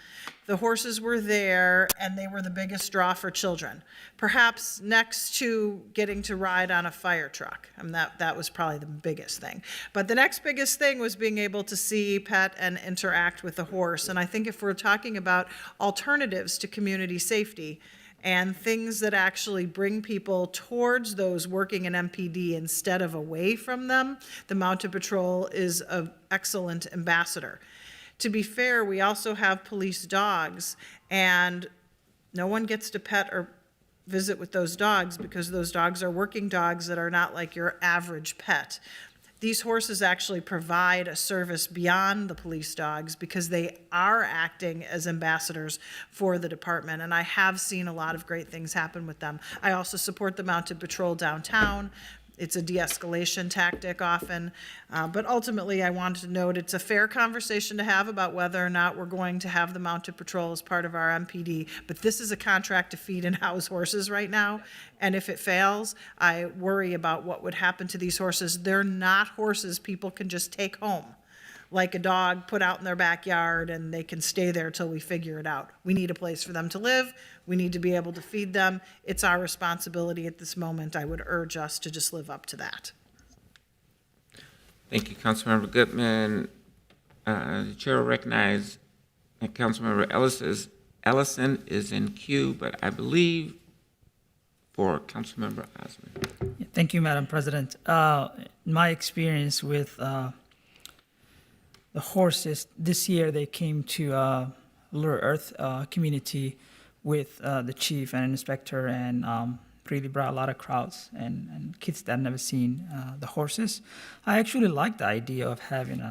the horses were there and they were the biggest draw for children, perhaps next to getting to ride on a fire truck. And that was probably the biggest thing. But the next biggest thing was being able to see, pet, and interact with the horse. And I think if we're talking about alternatives to community safety, and things that actually bring people towards those working in MPD instead of away from them, the Mounted Patrol is an excellent ambassador. To be fair, we also have police dogs, and no one gets to pet or visit with those dogs because those dogs are working dogs that are not like your average pet. These horses actually provide a service beyond the police dogs because they are acting as ambassadors for the department, and I have seen a lot of great things happen with them. I also support the Mounted Patrol downtown. It's a de-escalation tactic often. But ultimately, I wanted to note it's a fair conversation to have about whether or not we're going to have the mounted patrol as part of our MPD. But this is a contract to feed and house horses right now. And if it fails, I worry about what would happen to these horses. They're not horses people can just take home, like a dog put out in their backyard and they can stay there till we figure it out. We need a place for them to live. We need to be able to feed them. It's our responsibility at this moment. I would urge us to just live up to that. Thank you, Councilmember Goodman. The chair will recognize that Councilmember Ellison is in queue, but I believe for Councilmember Osmond. Thank you, Madam President. My experience with the horses, this year they came to Lure Earth community with the chief and inspector, and really brought a lot of crowds and kids that never seen the horses. I actually like the idea of having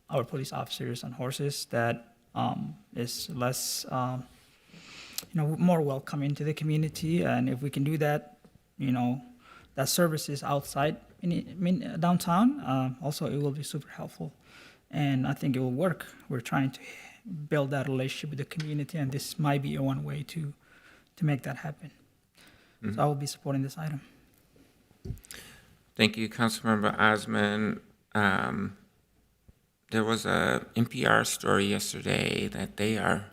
our police officers on horses that is less, more welcoming to the community. And if we can do that, that services outside downtown, also it will be super helpful. And I think it will work. We're trying to build that relationship with the community, and this might be one way to make that happen. So I will be supporting this item. Thank you, Councilmember Osmond. There was a NPR story yesterday that they are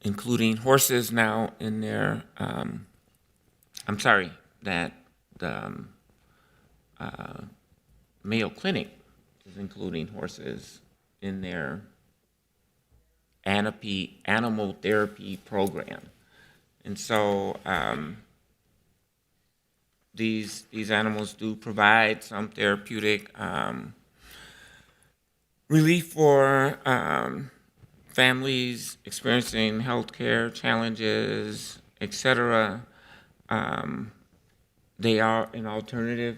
including horses now in their, that the Mayo Clinic is including horses in their animal therapy program. And so these animals do provide some therapeutic relief for families experiencing healthcare challenges, etc. They are an alternative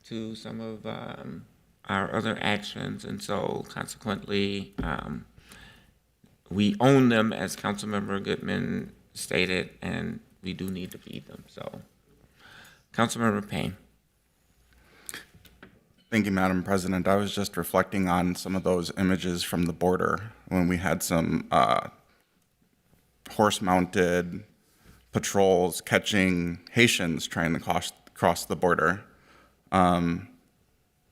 to some of our other actions, and so consequently, we own them, as Councilmember Goodman stated, and we do need to feed them. So, Councilmember Payne. Thank you, Madam President. I was just reflecting on some of those images from the border when we had some horse-mounted patrols catching Haitians trying to cross the border.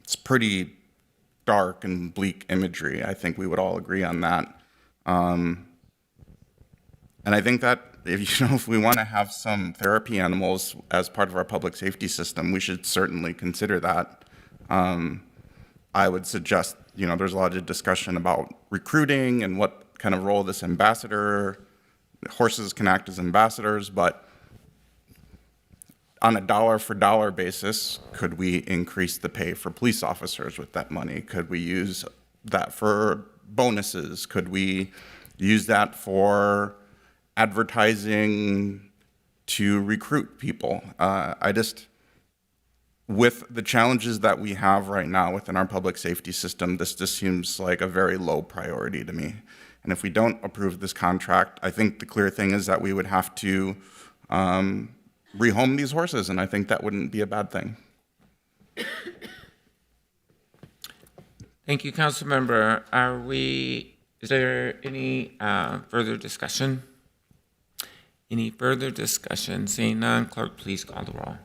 It's pretty dark and bleak imagery. I think we would all agree on that. And I think that if we want to have some therapy animals as part of our public safety system, we should certainly consider that. I would suggest, there's a lot of discussion about recruiting and what kind of role this horses can act as ambassadors, but on a dollar-for-dollar basis, could we increase the pay for police officers with that money? Could we use that for bonuses? Could we use that for advertising to recruit people? With the challenges that we have right now within our public safety system, this just seems like a very low priority to me. And if we don't approve this contract, I think the clear thing is that we would have to rehome these horses, and I think that wouldn't be a bad thing. Thank you, Councilmember. Is there any further discussion? Any further discussion? Seeing none, clerk, please call the roll.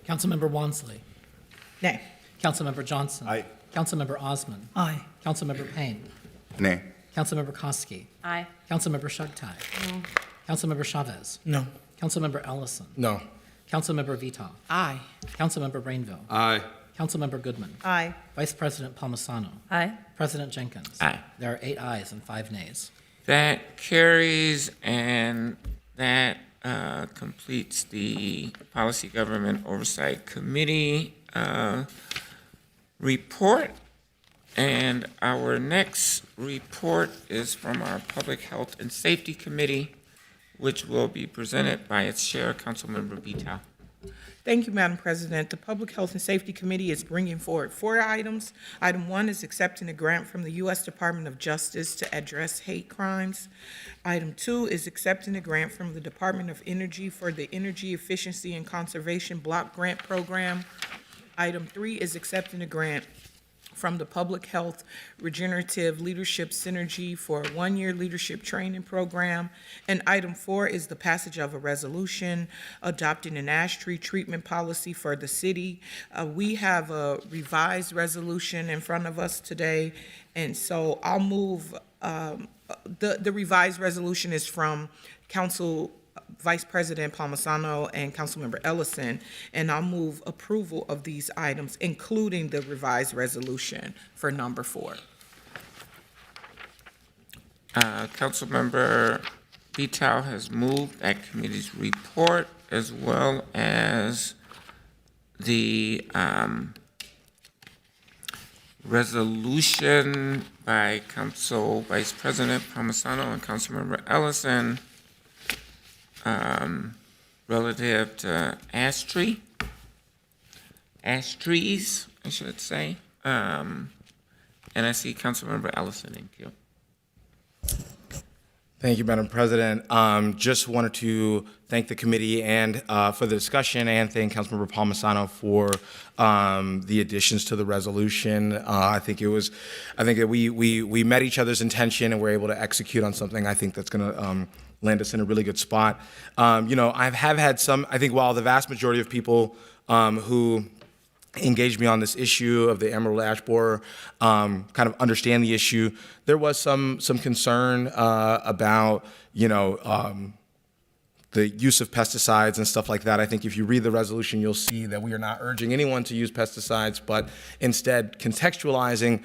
Councilmember Wansley. Nay. Councilmember Johnson. Aye. Councilmember Osmond. Aye. Councilmember Payne. Nay. Councilmember Koski. Aye. Councilmember Shugtai. No. Councilmember Chavez. No. Councilmember Ellison. No. Councilmember Vitoff. Aye. Councilmember Brainville. Aye. Councilmember Goodman. Aye. Vice President Palmisano. Aye. President Jenkins. Aye. There are 8 ayes and 5 nays. That carries, and that completes the Policy Government Oversight Committee report. And our next report is from our Public Health and Safety Committee, which will be presented by its chair, Councilmember Vitoff. Thank you, Madam President. The Public Health and Safety Committee is bringing forward 4 items. Item 1 is accepting a grant from the U.S. Department of Justice to address hate crimes. Item 2 is accepting a grant from the Department of Energy for the Energy Efficiency and Conservation Block Grant Program. Item 3 is accepting a grant from the Public Health Regenerative Leadership Synergy for a 1-year leadership training program. And item 4 is the passage of a resolution adopting an ash tree treatment policy for the city. We have a revised resolution in front of us today, and so I'll move, the revised resolution is from Council Vice President Palmisano and Councilmember Ellison, and I'll move approval of these items, including the revised resolution for number 4. Councilmember Vital has moved that committee's report as well as the resolution by Council Vice President Palmisano and Councilmember Ellison relative to ash trees, I should say. And I see Councilmember Ellison in queue. Thank you, Madam President. Just wanted to thank the committee and for the discussion, and thank Councilmember Palmisano for the additions to the resolution. I think that we met each other's intention and we're able to execute on something I think that's going to land us in a really good spot. I have had some, I think while the vast majority of people who engaged me on this issue of the emerald ash borer kind of understand the issue, there was some concern about, the use of pesticides and stuff like that. I think if you read the resolution, you'll see that we are not urging anyone to use pesticides, but instead contextualizing,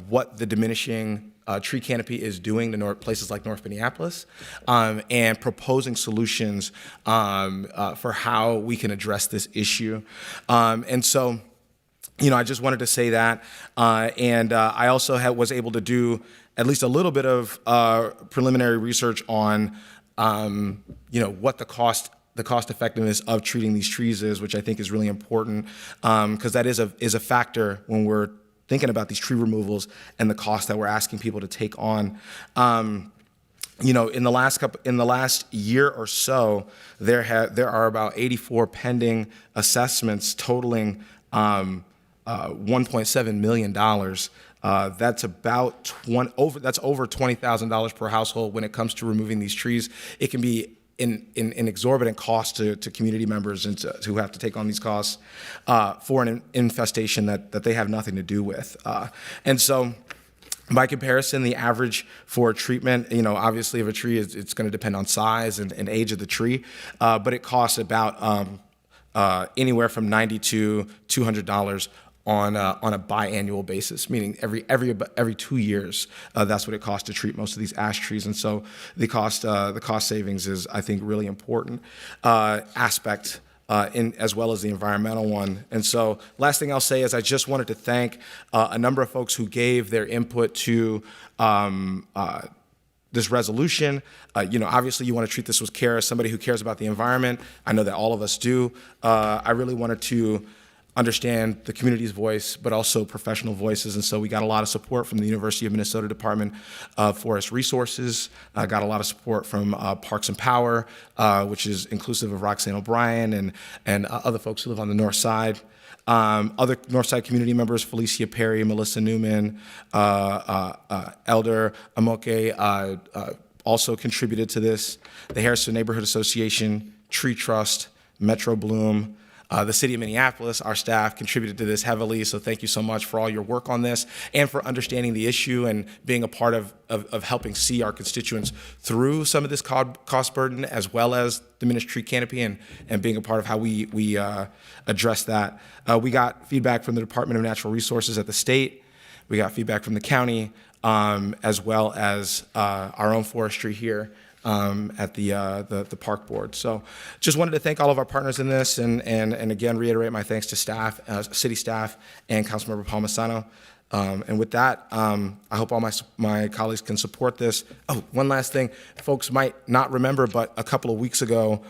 what the diminishing tree canopy is doing to places like North Minneapolis, and proposing solutions for how we can address this issue. And so, I just wanted to say that. And I also was able to do at least a little bit of preliminary research on, what the cost effectiveness of treating these trees is, which I think is really important, because that is a factor when we're thinking about these tree removals and the cost that we're asking people to take on. In the last year or so, there are about 84 pending assessments totaling $1.7 million. That's about over $20,000 per household when it comes to removing these trees. It can be an exorbitant cost to community members and who have to take on these costs for an infestation that they have nothing to do with. And so, by comparison, the average for treatment, obviously of a tree, it's going to depend on size and age of the tree, but it costs about anywhere from $90 to $200 on a biannual basis, meaning every 2 years. That's what it costs to treat most of these ash trees, and so the cost savings is, I think, really important aspect as well as the environmental one. And so, last thing I'll say is I just wanted to thank a number of folks who gave their input to this resolution. Obviously you want to treat this with care as somebody who cares about the environment. I know that all of us do. I really wanted to understand the community's voice, but also professional voices. And so we got a lot of support from the University of Minnesota Department of Forest Resources, got a lot of support from Parks and Power, which is inclusive of Roxanne O'Brien and other folks who live on the north side. Other Northside community members, Felicia Perry, Melissa Newman, Elder Amoke also contributed to this. The Harrison Neighborhood Association, Tree Trust, Metro Bloom, the city of Minneapolis, our staff contributed to this heavily, so thank you so much for all your work on this and for understanding the issue and being a part of helping see our constituents through some of this cost burden, as well as diminished tree canopy and being a part of how we address that. We got feedback from the Department of Natural Resources at the state. We got feedback from the county, as well as our own forestry here. At the park board. So just wanted to thank all of our partners in this and again reiterate my thanks to staff, city staff, and Councilmember Palmisano. And with that, I hope all my colleagues can support this. Oh, one last thing. Folks might not remember, but a couple of weeks ago,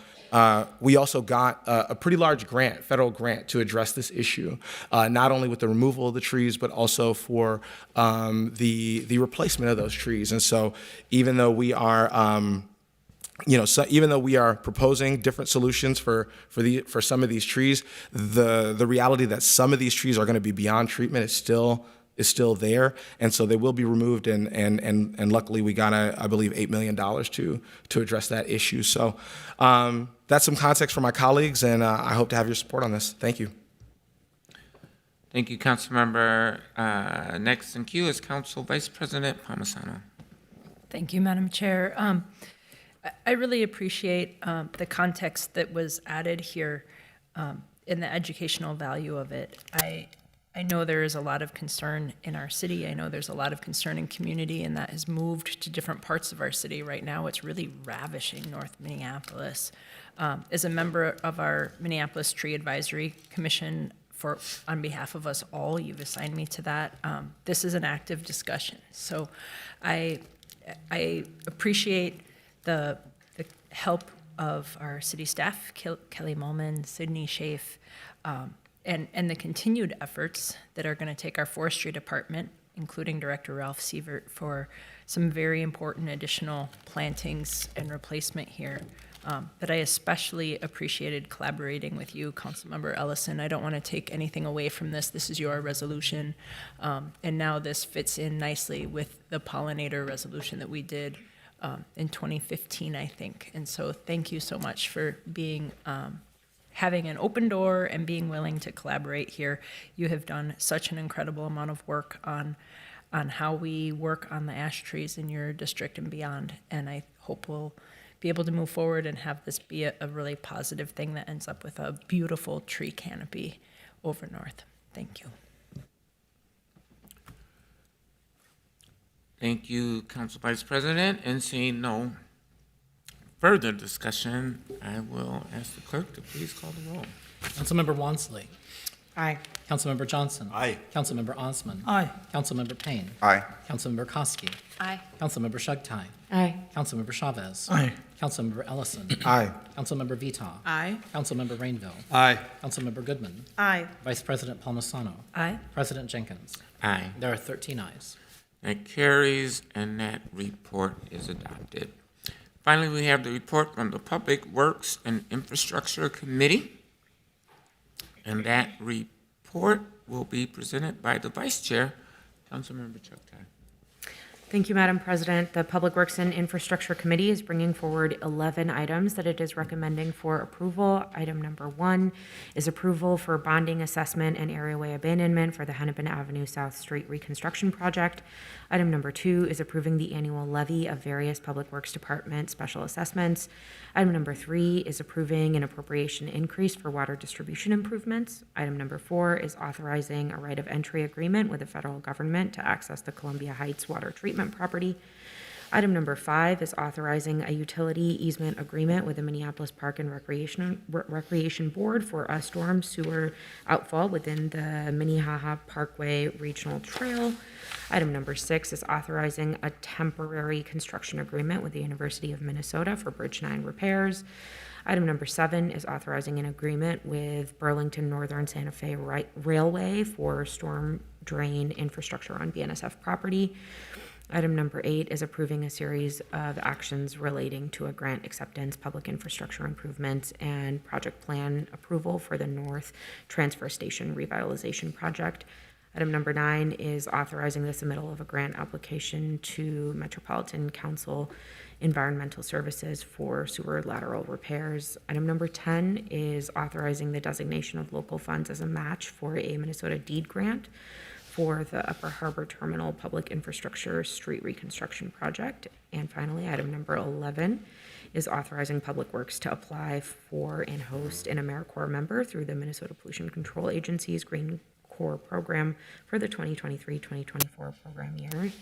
we also got a pretty large grant, federal grant, to address this issue, not only with the removal of the trees, but also for the replacement of those trees. And so even though we are even though we are proposing different solutions for some of these trees, the reality that some of these trees are going to be beyond treatment is still there, and so they will be removed. And luckily, we got I believe $8 million to address that issue. So that's some context for my colleagues, and I hope to have your support on this. Thank you. Thank you, Councilmember. Next in queue is Council Vice President Palmisano. Thank you, Madam Chair. I really appreciate the context that was added here in the educational value of it. I know there is a lot of concern in our city. I know there's a lot of concern in community, and that has moved to different parts of our city. Right now, it's really ravishing North Minneapolis. As a member of our Minneapolis Tree Advisory Commission, on behalf of us all, you've assigned me to that. This is an active discussion. So I appreciate the help of our city staff, Kelly Molman, Sydney Schaaf, and the continued efforts that are going to take our forestry department, including Director Ralph Sievert, for some very important additional plantings and replacement here. But I especially appreciated collaborating with you, Councilmember Ellison. I don't want to take anything away from this. This is your resolution. And now this fits in nicely with the pollinator resolution that we did in 2015, I think. And so thank you so much for being having an open door and being willing to collaborate here. You have done such an incredible amount of work on how we work on the ash trees in your district and beyond. And I hope we'll be able to move forward and have this be a really positive thing that ends up with a beautiful tree canopy over north. Thank you. Thank you, Council Vice President. And seeing no further discussion, I will ask the clerk to please call the roll. Councilmember Wansley. Aye. Councilmember Johnson. Aye. Councilmember Osman. Aye. Councilmember Payne. Aye. Councilmember Koski. Aye. Councilmember Shugtai. Aye. Councilmember Chavez. Aye. Councilmember Ellison. Aye. Councilmember Vita. Aye. Councilmember Rainville. Aye. Councilmember Goodman. Aye. Vice President Palmisano. Aye. President Jenkins. Aye. There are 13 ayes. That carries, and that report is adopted. Finally, we have the report from the Public Works and Infrastructure Committee. And that report will be presented by the Vice Chair, Councilmember Chuktai. Thank you, Madam President. The Public Works and Infrastructure Committee is bringing forward 11 items that it is recommending for approval. Item number 1 is approval for bonding assessment and areaway abandonment for the Hennepin Avenue South Street reconstruction project. Item number 2 is approving the annual levy of various Public Works Department special assessments. Item number 3 is approving an appropriation increase for water distribution improvements. Item number 4 is authorizing a right of entry agreement with the federal government to access the Columbia Heights water treatment property. Item number 5 is authorizing a utility easement agreement with the Minneapolis Park and Recreation Board for a storm sewer outfall within the Minnehaha Parkway Regional Trail. Item number 6 is authorizing a temporary construction agreement with the University of Minnesota for Bridge 9 repairs. Item number 7 is authorizing an agreement with Burlington Northern Santa Fe Railway for storm drain infrastructure on BNSF property. Item number 8 is approving a series of actions relating to a grant acceptance, public infrastructure improvements, and project plan approval for the North Transfer Station Revitalization Project. Item number 9 is authorizing the submittal of a grant application to Metropolitan Council Environmental Services for sewer lateral repairs. Item number 10 is authorizing the designation of local funds as a match for a Minnesota deed grant for the Upper Harbor Terminal Public Infrastructure Street Reconstruction Project. And finally, item number 11 is authorizing Public Works to apply for and host an AmeriCorps member through the Minnesota Pollution Control Agency's Green Corps program for the 2023-2024 program year.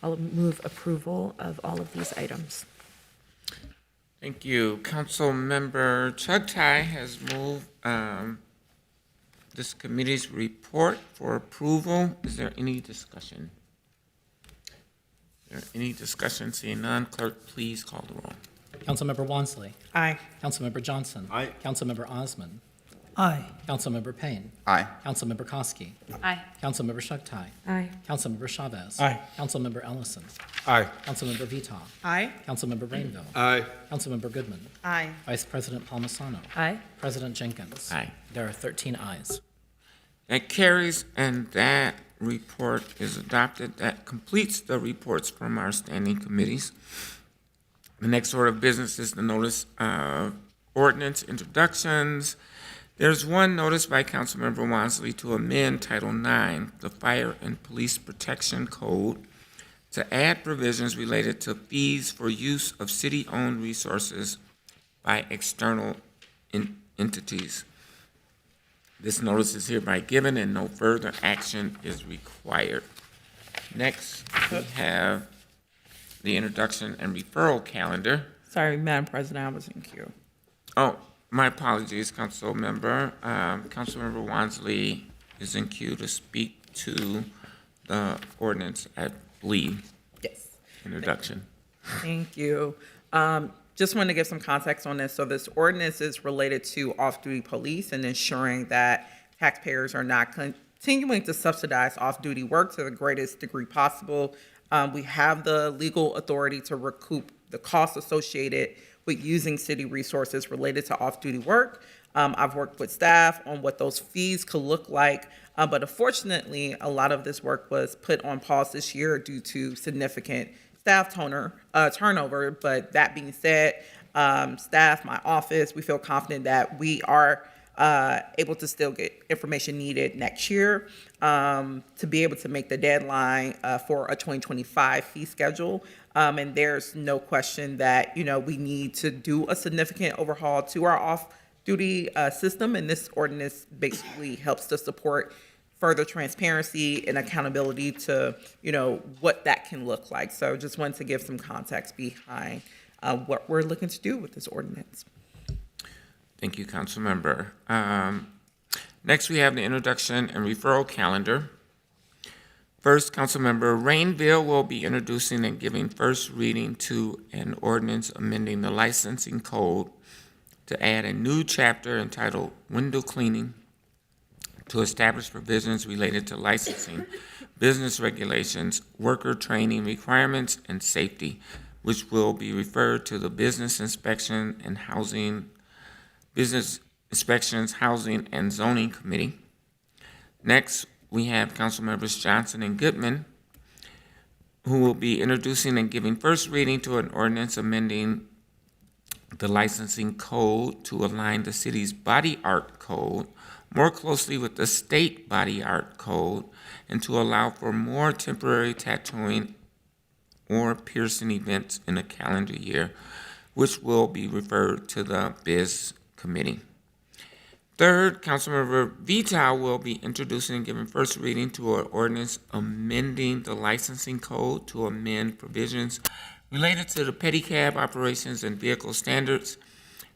I'll move approval of all of these items. Thank you. Councilmember Chuktai has moved this committee's report for approval. Is there any discussion? Is there any discussion? Seeing none, clerk, please call the roll. Councilmember Wansley. Aye. Councilmember Johnson. Aye. Councilmember Osman. Aye. Councilmember Payne. Aye. Councilmember Koski. Aye. Councilmember Shughtai. Aye. Councilmember Chavez. Aye. Councilmember Ellison. Aye. Councilmember Vitaw. Aye. Councilmember Rainville. Aye. Councilmember Goodman. Aye. Vice President Palmisano. Aye. President Jenkins. Aye. There are 13 ayes. That carries, and that report is adopted. That completes the reports from our standing committees. The next order of business is the notice of ordinance introductions. There's one notice by Councilmember Wansley to amend Title IX, the Fire and Police Protection Code, to add provisions related to fees for use of city-owned resources by external entities. This notice is hereby given and no further action is required. Next, we have the introduction and referral calendar. Sorry, Madam President, I was in queue. Oh, my apologies, Councilmember. Councilmember Wansley is in queue to speak to the ordinance, I believe, Yes. introduction. Thank you. Just wanted to give some context on this. So this ordinance is related to off-duty police and ensuring that taxpayers are not continuing to subsidize off-duty work to the greatest degree possible. We have the legal authority to recoup the costs associated with using city resources related to off-duty work. I've worked with staff on what those fees could look like, but unfortunately, a lot of this work was put on pause this year due to significant staff turnover. But that being said, staff, my office, we feel confident that we are able to still get information needed next year to be able to make the deadline for a 2025 fee schedule. And there's no question that, we need to do a significant overhaul to our off-duty system. And this ordinance basically helps to support further transparency and accountability to, what that can look like. So just wanted to give some context behind what we're looking to do with this ordinance. Thank you, Councilmember. Next, we have the introduction and referral calendar. First, Councilmember Rainville will be introducing and giving first reading to an ordinance amending the licensing code to add a new chapter entitled Window Cleaning to establish provisions related to licensing, business regulations, worker training requirements, and safety, which will be referred to the Business Inspection and Business Inspections, Housing, and Zoning Committee. Next, we have Councilmembers Johnson and Goodman, who will be introducing and giving first reading to an ordinance amending the licensing code to align the city's body art code more closely with the state body art code and to allow for more temporary tattooing or piercing events in a calendar year, which will be referred to the Biz Committee. Third, Councilmember Vitaw will be introducing and giving first reading to an ordinance amending the licensing code to amend provisions related to the pedicab operations and vehicle standards.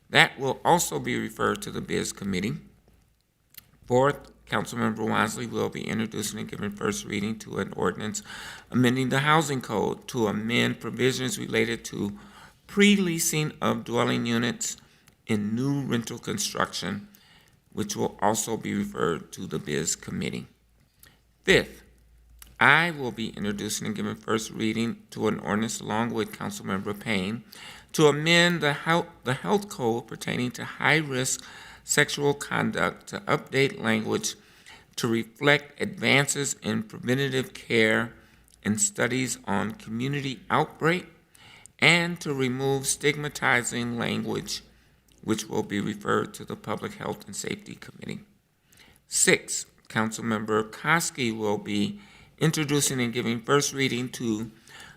That will also be referred to the Biz Committee. Fourth, Councilmember Wansley will be introducing and giving first reading to an ordinance amending the housing code to amend provisions related to pre-leasing of dwelling units in new rental construction, which will also be referred to the Biz Committee. Fifth, I will be introducing and giving first reading to an ordinance along with Councilmember Payne to amend the health code pertaining to high-risk sexual conduct to update language to reflect advances in preventative care and studies on community outbreak, and to remove stigmatizing language, which will be referred to the Public Health and Safety Committee. 6, Councilmember Koski will be introducing and giving first reading to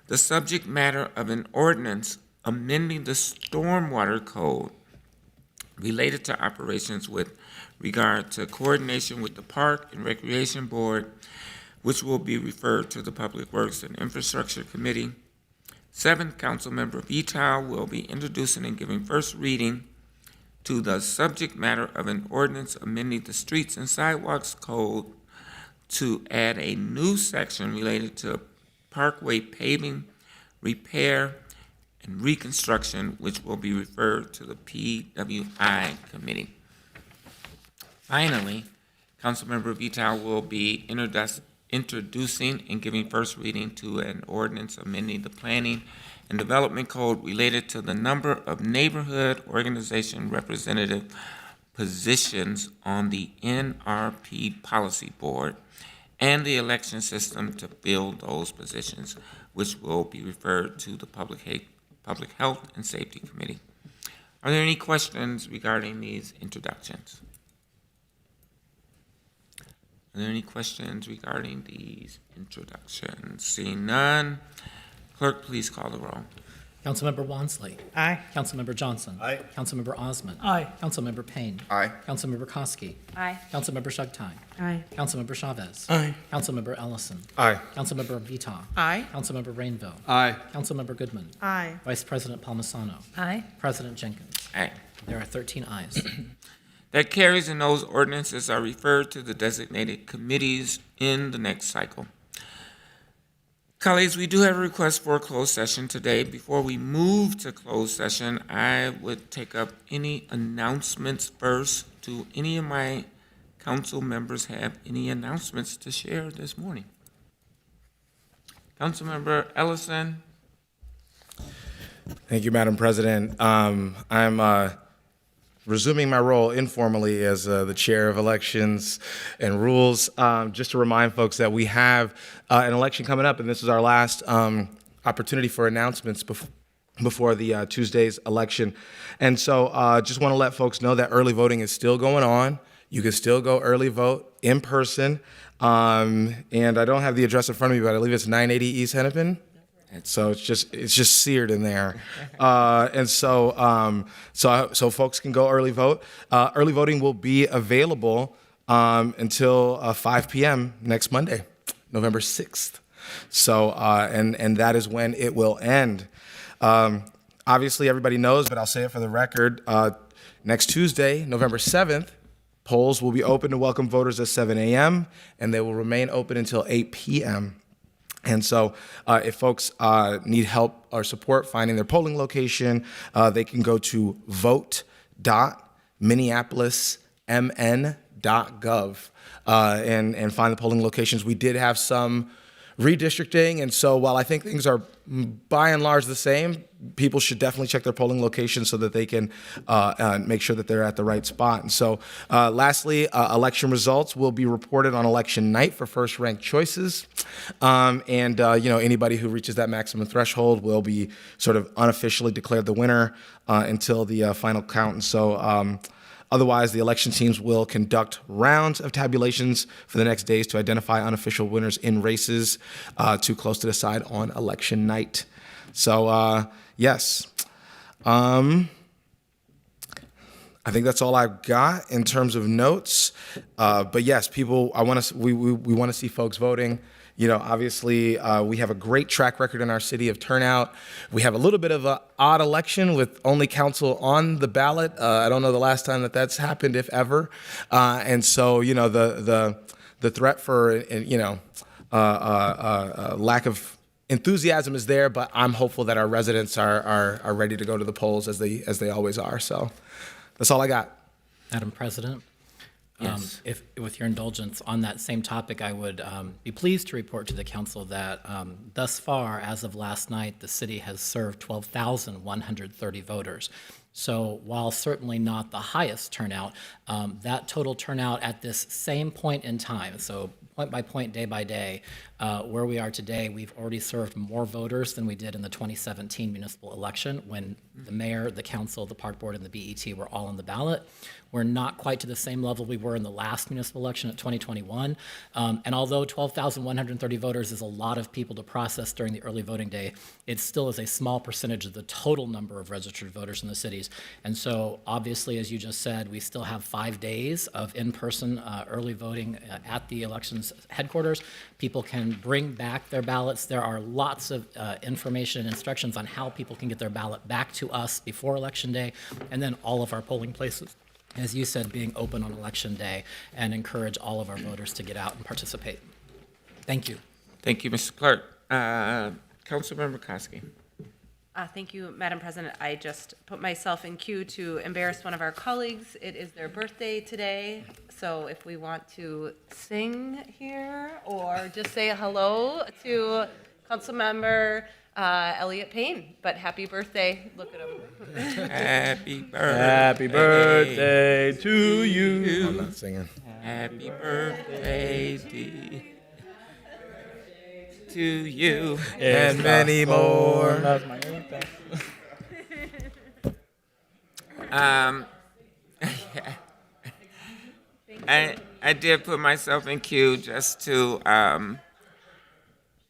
the subject matter of an ordinance amending the stormwater code related to operations with regard to coordination with the Park and Recreation Board, which will be referred to the Public Works and Infrastructure Committee. 7, Councilmember Vitaw will be introducing and giving first reading to the subject matter of an ordinance amending the Streets and Sidewalks Code to add a new section related to parkway paving, repair, and Reconstruction, which will be referred to the PWI Committee. Finally, Councilmember Vital will be introducing and giving first reading to an ordinance amending the Planning and Development Code related to the number of neighborhood organization representative positions on the NRP Policy Board and the election system to fill those positions, which will be referred to the Public Health and Safety Committee. Are there any questions regarding these introductions? Are there any questions regarding these introductions? Seeing none, clerk, please call the roll. Councilmember Wansley. Aye. Councilmember Johnson. Aye. Councilmember Osmond. Aye. Councilmember Payne. Aye. Councilmember Koski. Aye. Councilmember Shugtai. Aye. Councilmember Chavez. Aye. Councilmember Ellison. Aye. Councilmember Vita. Aye. Councilmember Rainville. Aye. Councilmember Goodman. Aye. Vice President Palmisano. Aye. President Jenkins. Aye. There are 13 ayes. That carries, and those ordinances are referred to the designated committees in the next cycle. Colleagues, we do have a request for a closed session today. Before we move to closed session, I would take up any announcements first. Do any of my council members have any announcements to share this morning? Councilmember Ellison. Thank you, Madam President. I'm resuming my role informally as the chair of elections and rules. Just to remind folks that we have an election coming up, and this is our last opportunity for announcements before the Tuesday's election. And so just want to let folks know that early voting is still going on. You can still go early vote in person. And I don't have the address in front of me, but I believe it's 980 East Hennepin. So it's just seared in there, and so folks can go early vote. Early voting will be available until 5 p.m. next Monday, November 6th. So and that is when it will end. Obviously, everybody knows, but I'll say it for the record. Next Tuesday, November 7th, polls will be open to welcome voters at 7 a.m. and they will remain open until 8 p.m. And so if folks need help or support finding their polling location, they can go to vote.minneapolismn.gov and find the polling locations. We did have some redistricting, and so while I think things are by and large the same, people should definitely check their polling locations so that they can make sure that they're at the right spot. And so lastly, election results will be reported on election night for first ranked choices. Anybody who reaches that maximum threshold will be sort of unofficially declared the winner until the final count. And so otherwise, the election teams will conduct rounds of tabulations for the next days to identify unofficial winners in races too close to decide on election night. So, yes. I think that's all I've got in terms of notes. But yes, people, we want to see folks voting. You know, obviously, we have a great track record in our city of turnout. We have a little bit of an odd election with only council on the ballot. I don't know the last time that's happened, if ever. And so, you know, the threat for, lack of enthusiasm is there, but I'm hopeful that our residents are ready to go to the polls as they always are. So that's all I got. Madam President? Yes. If, with your indulgence, on that same topic, I would be pleased to report to the council that thus far, as of last night, the city has served 12,130 voters. So while certainly not the highest turnout, that total turnout at this same point in time, so point by point, day by day, where we are today, we've already served more voters than we did in the 2017 municipal election when the mayor, the council, the park board, and the BET were all on the ballot. We're not quite to the same level we were in the last municipal election of 2021. And although 12,130 voters is a lot of people to process during the early voting day, it still is a small percentage of the total number of registered voters in the cities. And so obviously, as you just said, we still have 5 days of in-person early voting at the elections headquarters. People can bring back their ballots. There are lots of information and instructions on how people can get their ballot back to us before Election Day, and then all of our polling places, as you said, being open on Election Day, and encourage all of our voters to get out and participate. Thank you. Thank you, Mr. Clerk. Councilmember Koski. Thank you, Madam President. I just put myself in queue to embarrass one of our colleagues. It is their birthday today, so if we want to sing here or just say hello to Councilmember Elliot Payne, but happy birthday. Look at him. Happy birthday. Happy birthday to you. I'm not singing. Happy birthday to you. And many more. That's my birthday. I did put myself in queue just to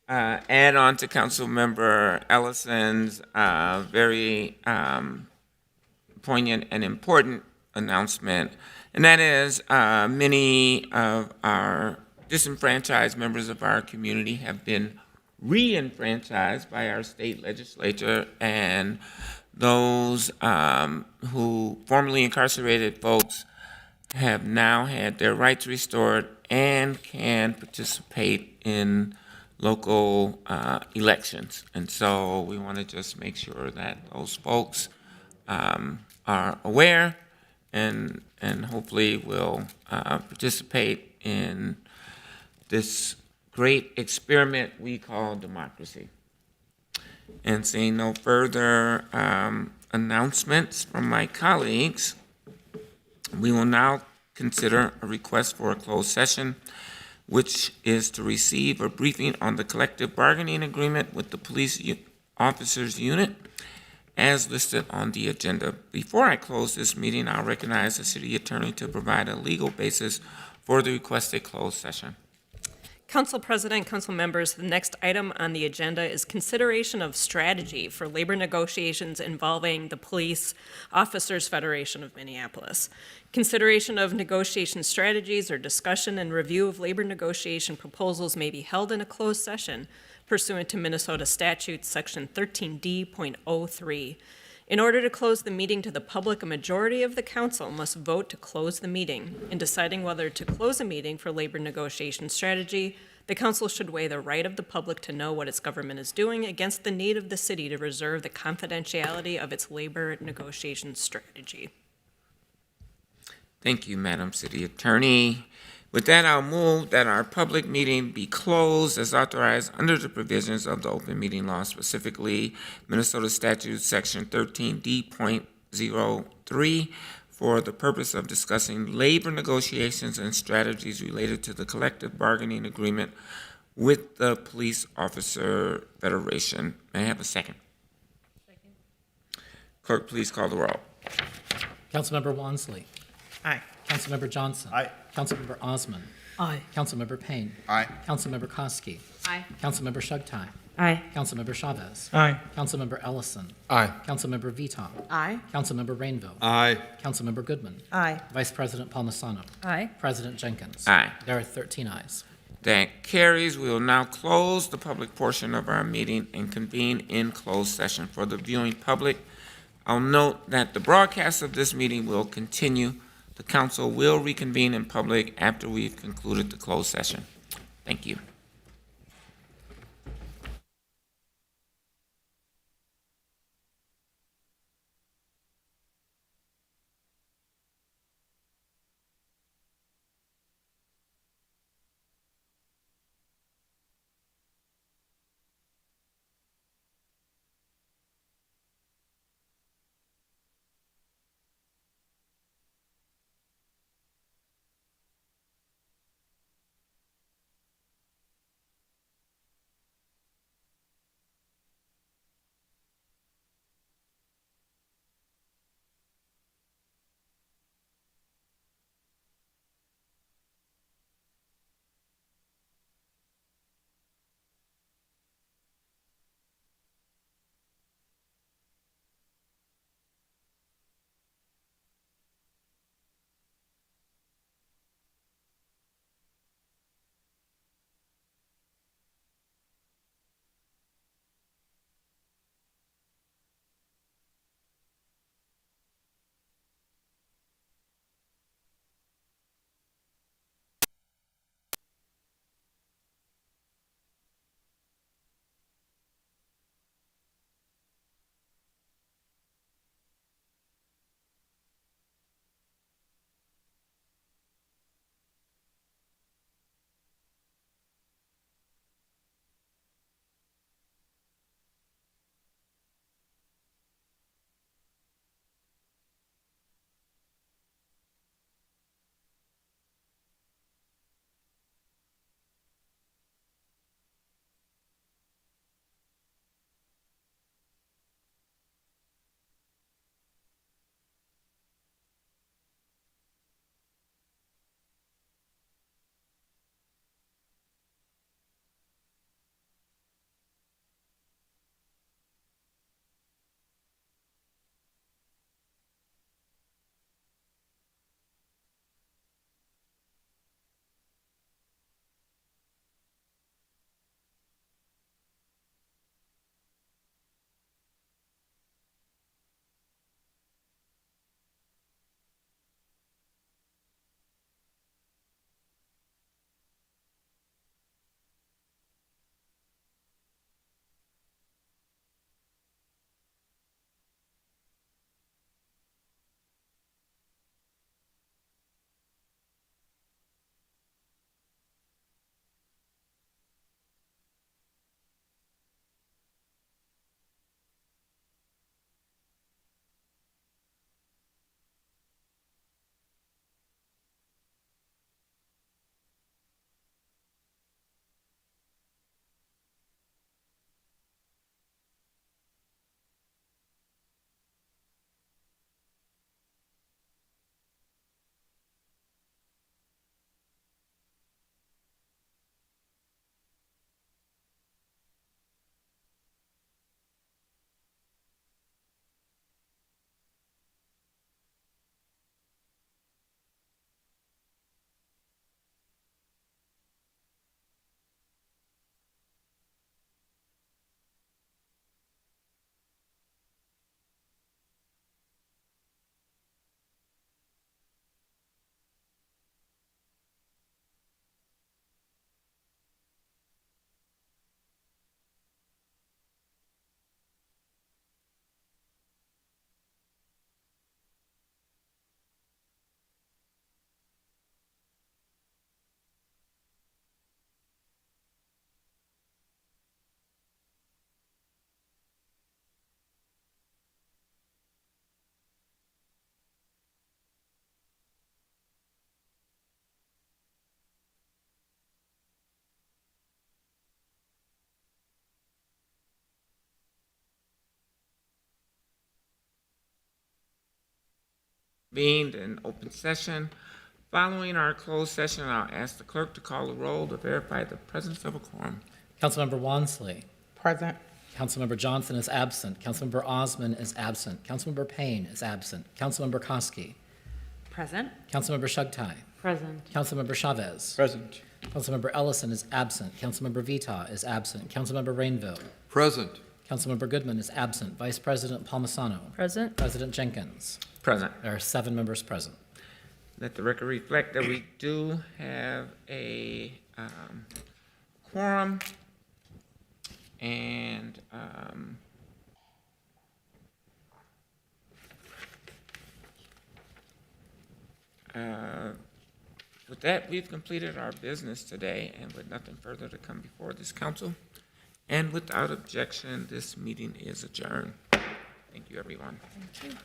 add on to Councilmember Ellison's very poignant and important announcement, and that is many of our disenfranchised members of our community have been re-enfranchised by our state legislature, and those who formerly incarcerated folks have now had their rights restored and can participate in local elections. And so we want to just make sure that those folks are aware and hopefully will participate in this great experiment we call democracy. And seeing no further announcements from my colleagues, we will now consider a request for a closed session, which is to receive a briefing on the collective bargaining agreement with the police officers unit as listed on the agenda. Before I close this meeting, I'll recognize the city attorney to provide a legal basis for the requested closed session. Council President, council members, the next item on the agenda is consideration of strategy for labor negotiations involving the Police Officers Federation of Minneapolis. Consideration of negotiation strategies or discussion and review of labor negotiation proposals may be held in a closed session pursuant to Minnesota statute section 13D.03. In order to close the meeting to the public, a majority of the council must vote to close the meeting. In deciding whether to close a meeting for labor negotiation strategy, the council should weigh the right of the public to know what its government is doing against the need of the city to reserve the confidentiality of its labor negotiation strategy. Thank you, Madam City Attorney. With that, I'll move that our public meeting be closed as authorized under the provisions of the open meeting law, specifically Minnesota statute section 13D.03, for the purpose of discussing labor negotiations and strategies related to the collective bargaining agreement with the Police Officer Federation. May I have a second? Second. Clerk, please call the roll. Councilmember Wansley. Aye. Councilmember Johnson. Aye. Councilmember Osman. Aye. Councilmember Payne. Aye. Councilmember Koski. Aye. Councilmember Shugtai. Aye. Councilmember Chavez. Aye. Councilmember Ellison. Aye. Councilmember Vito. Aye. Councilmember Rainville. Aye. Councilmember Goodman. Aye. Vice President Palmisano. Aye. President Jenkins. Aye. There are 13 ayes. That carries. We will now close the public portion of our meeting and convene in closed session. For the viewing public, I'll note that the broadcast of this meeting will continue. The council will reconvene in public after we've concluded the closed session. Thank you. convened in open session. Following our closed session, I'll ask the clerk to call the roll to verify the presence of a quorum. Councilmember Wansley. Present. Councilmember Johnson is absent. Councilmember Osman is absent. Councilmember Payne is absent. Councilmember Koski. Present. Councilmember Shugtai. Present. Councilmember Chavez. Present. Councilmember Ellison is absent. Councilmember Vita is absent. Councilmember Rainville. Present. Councilmember Goodman is absent. Vice President Palmisano. Present. President Jenkins. Present. There are 7 members present. Let the record reflect that we do have a quorum, and with that, we've completed our business today, and with nothing further to come before this council, and without objection, this meeting is adjourned. Thank you, everyone. Thank you.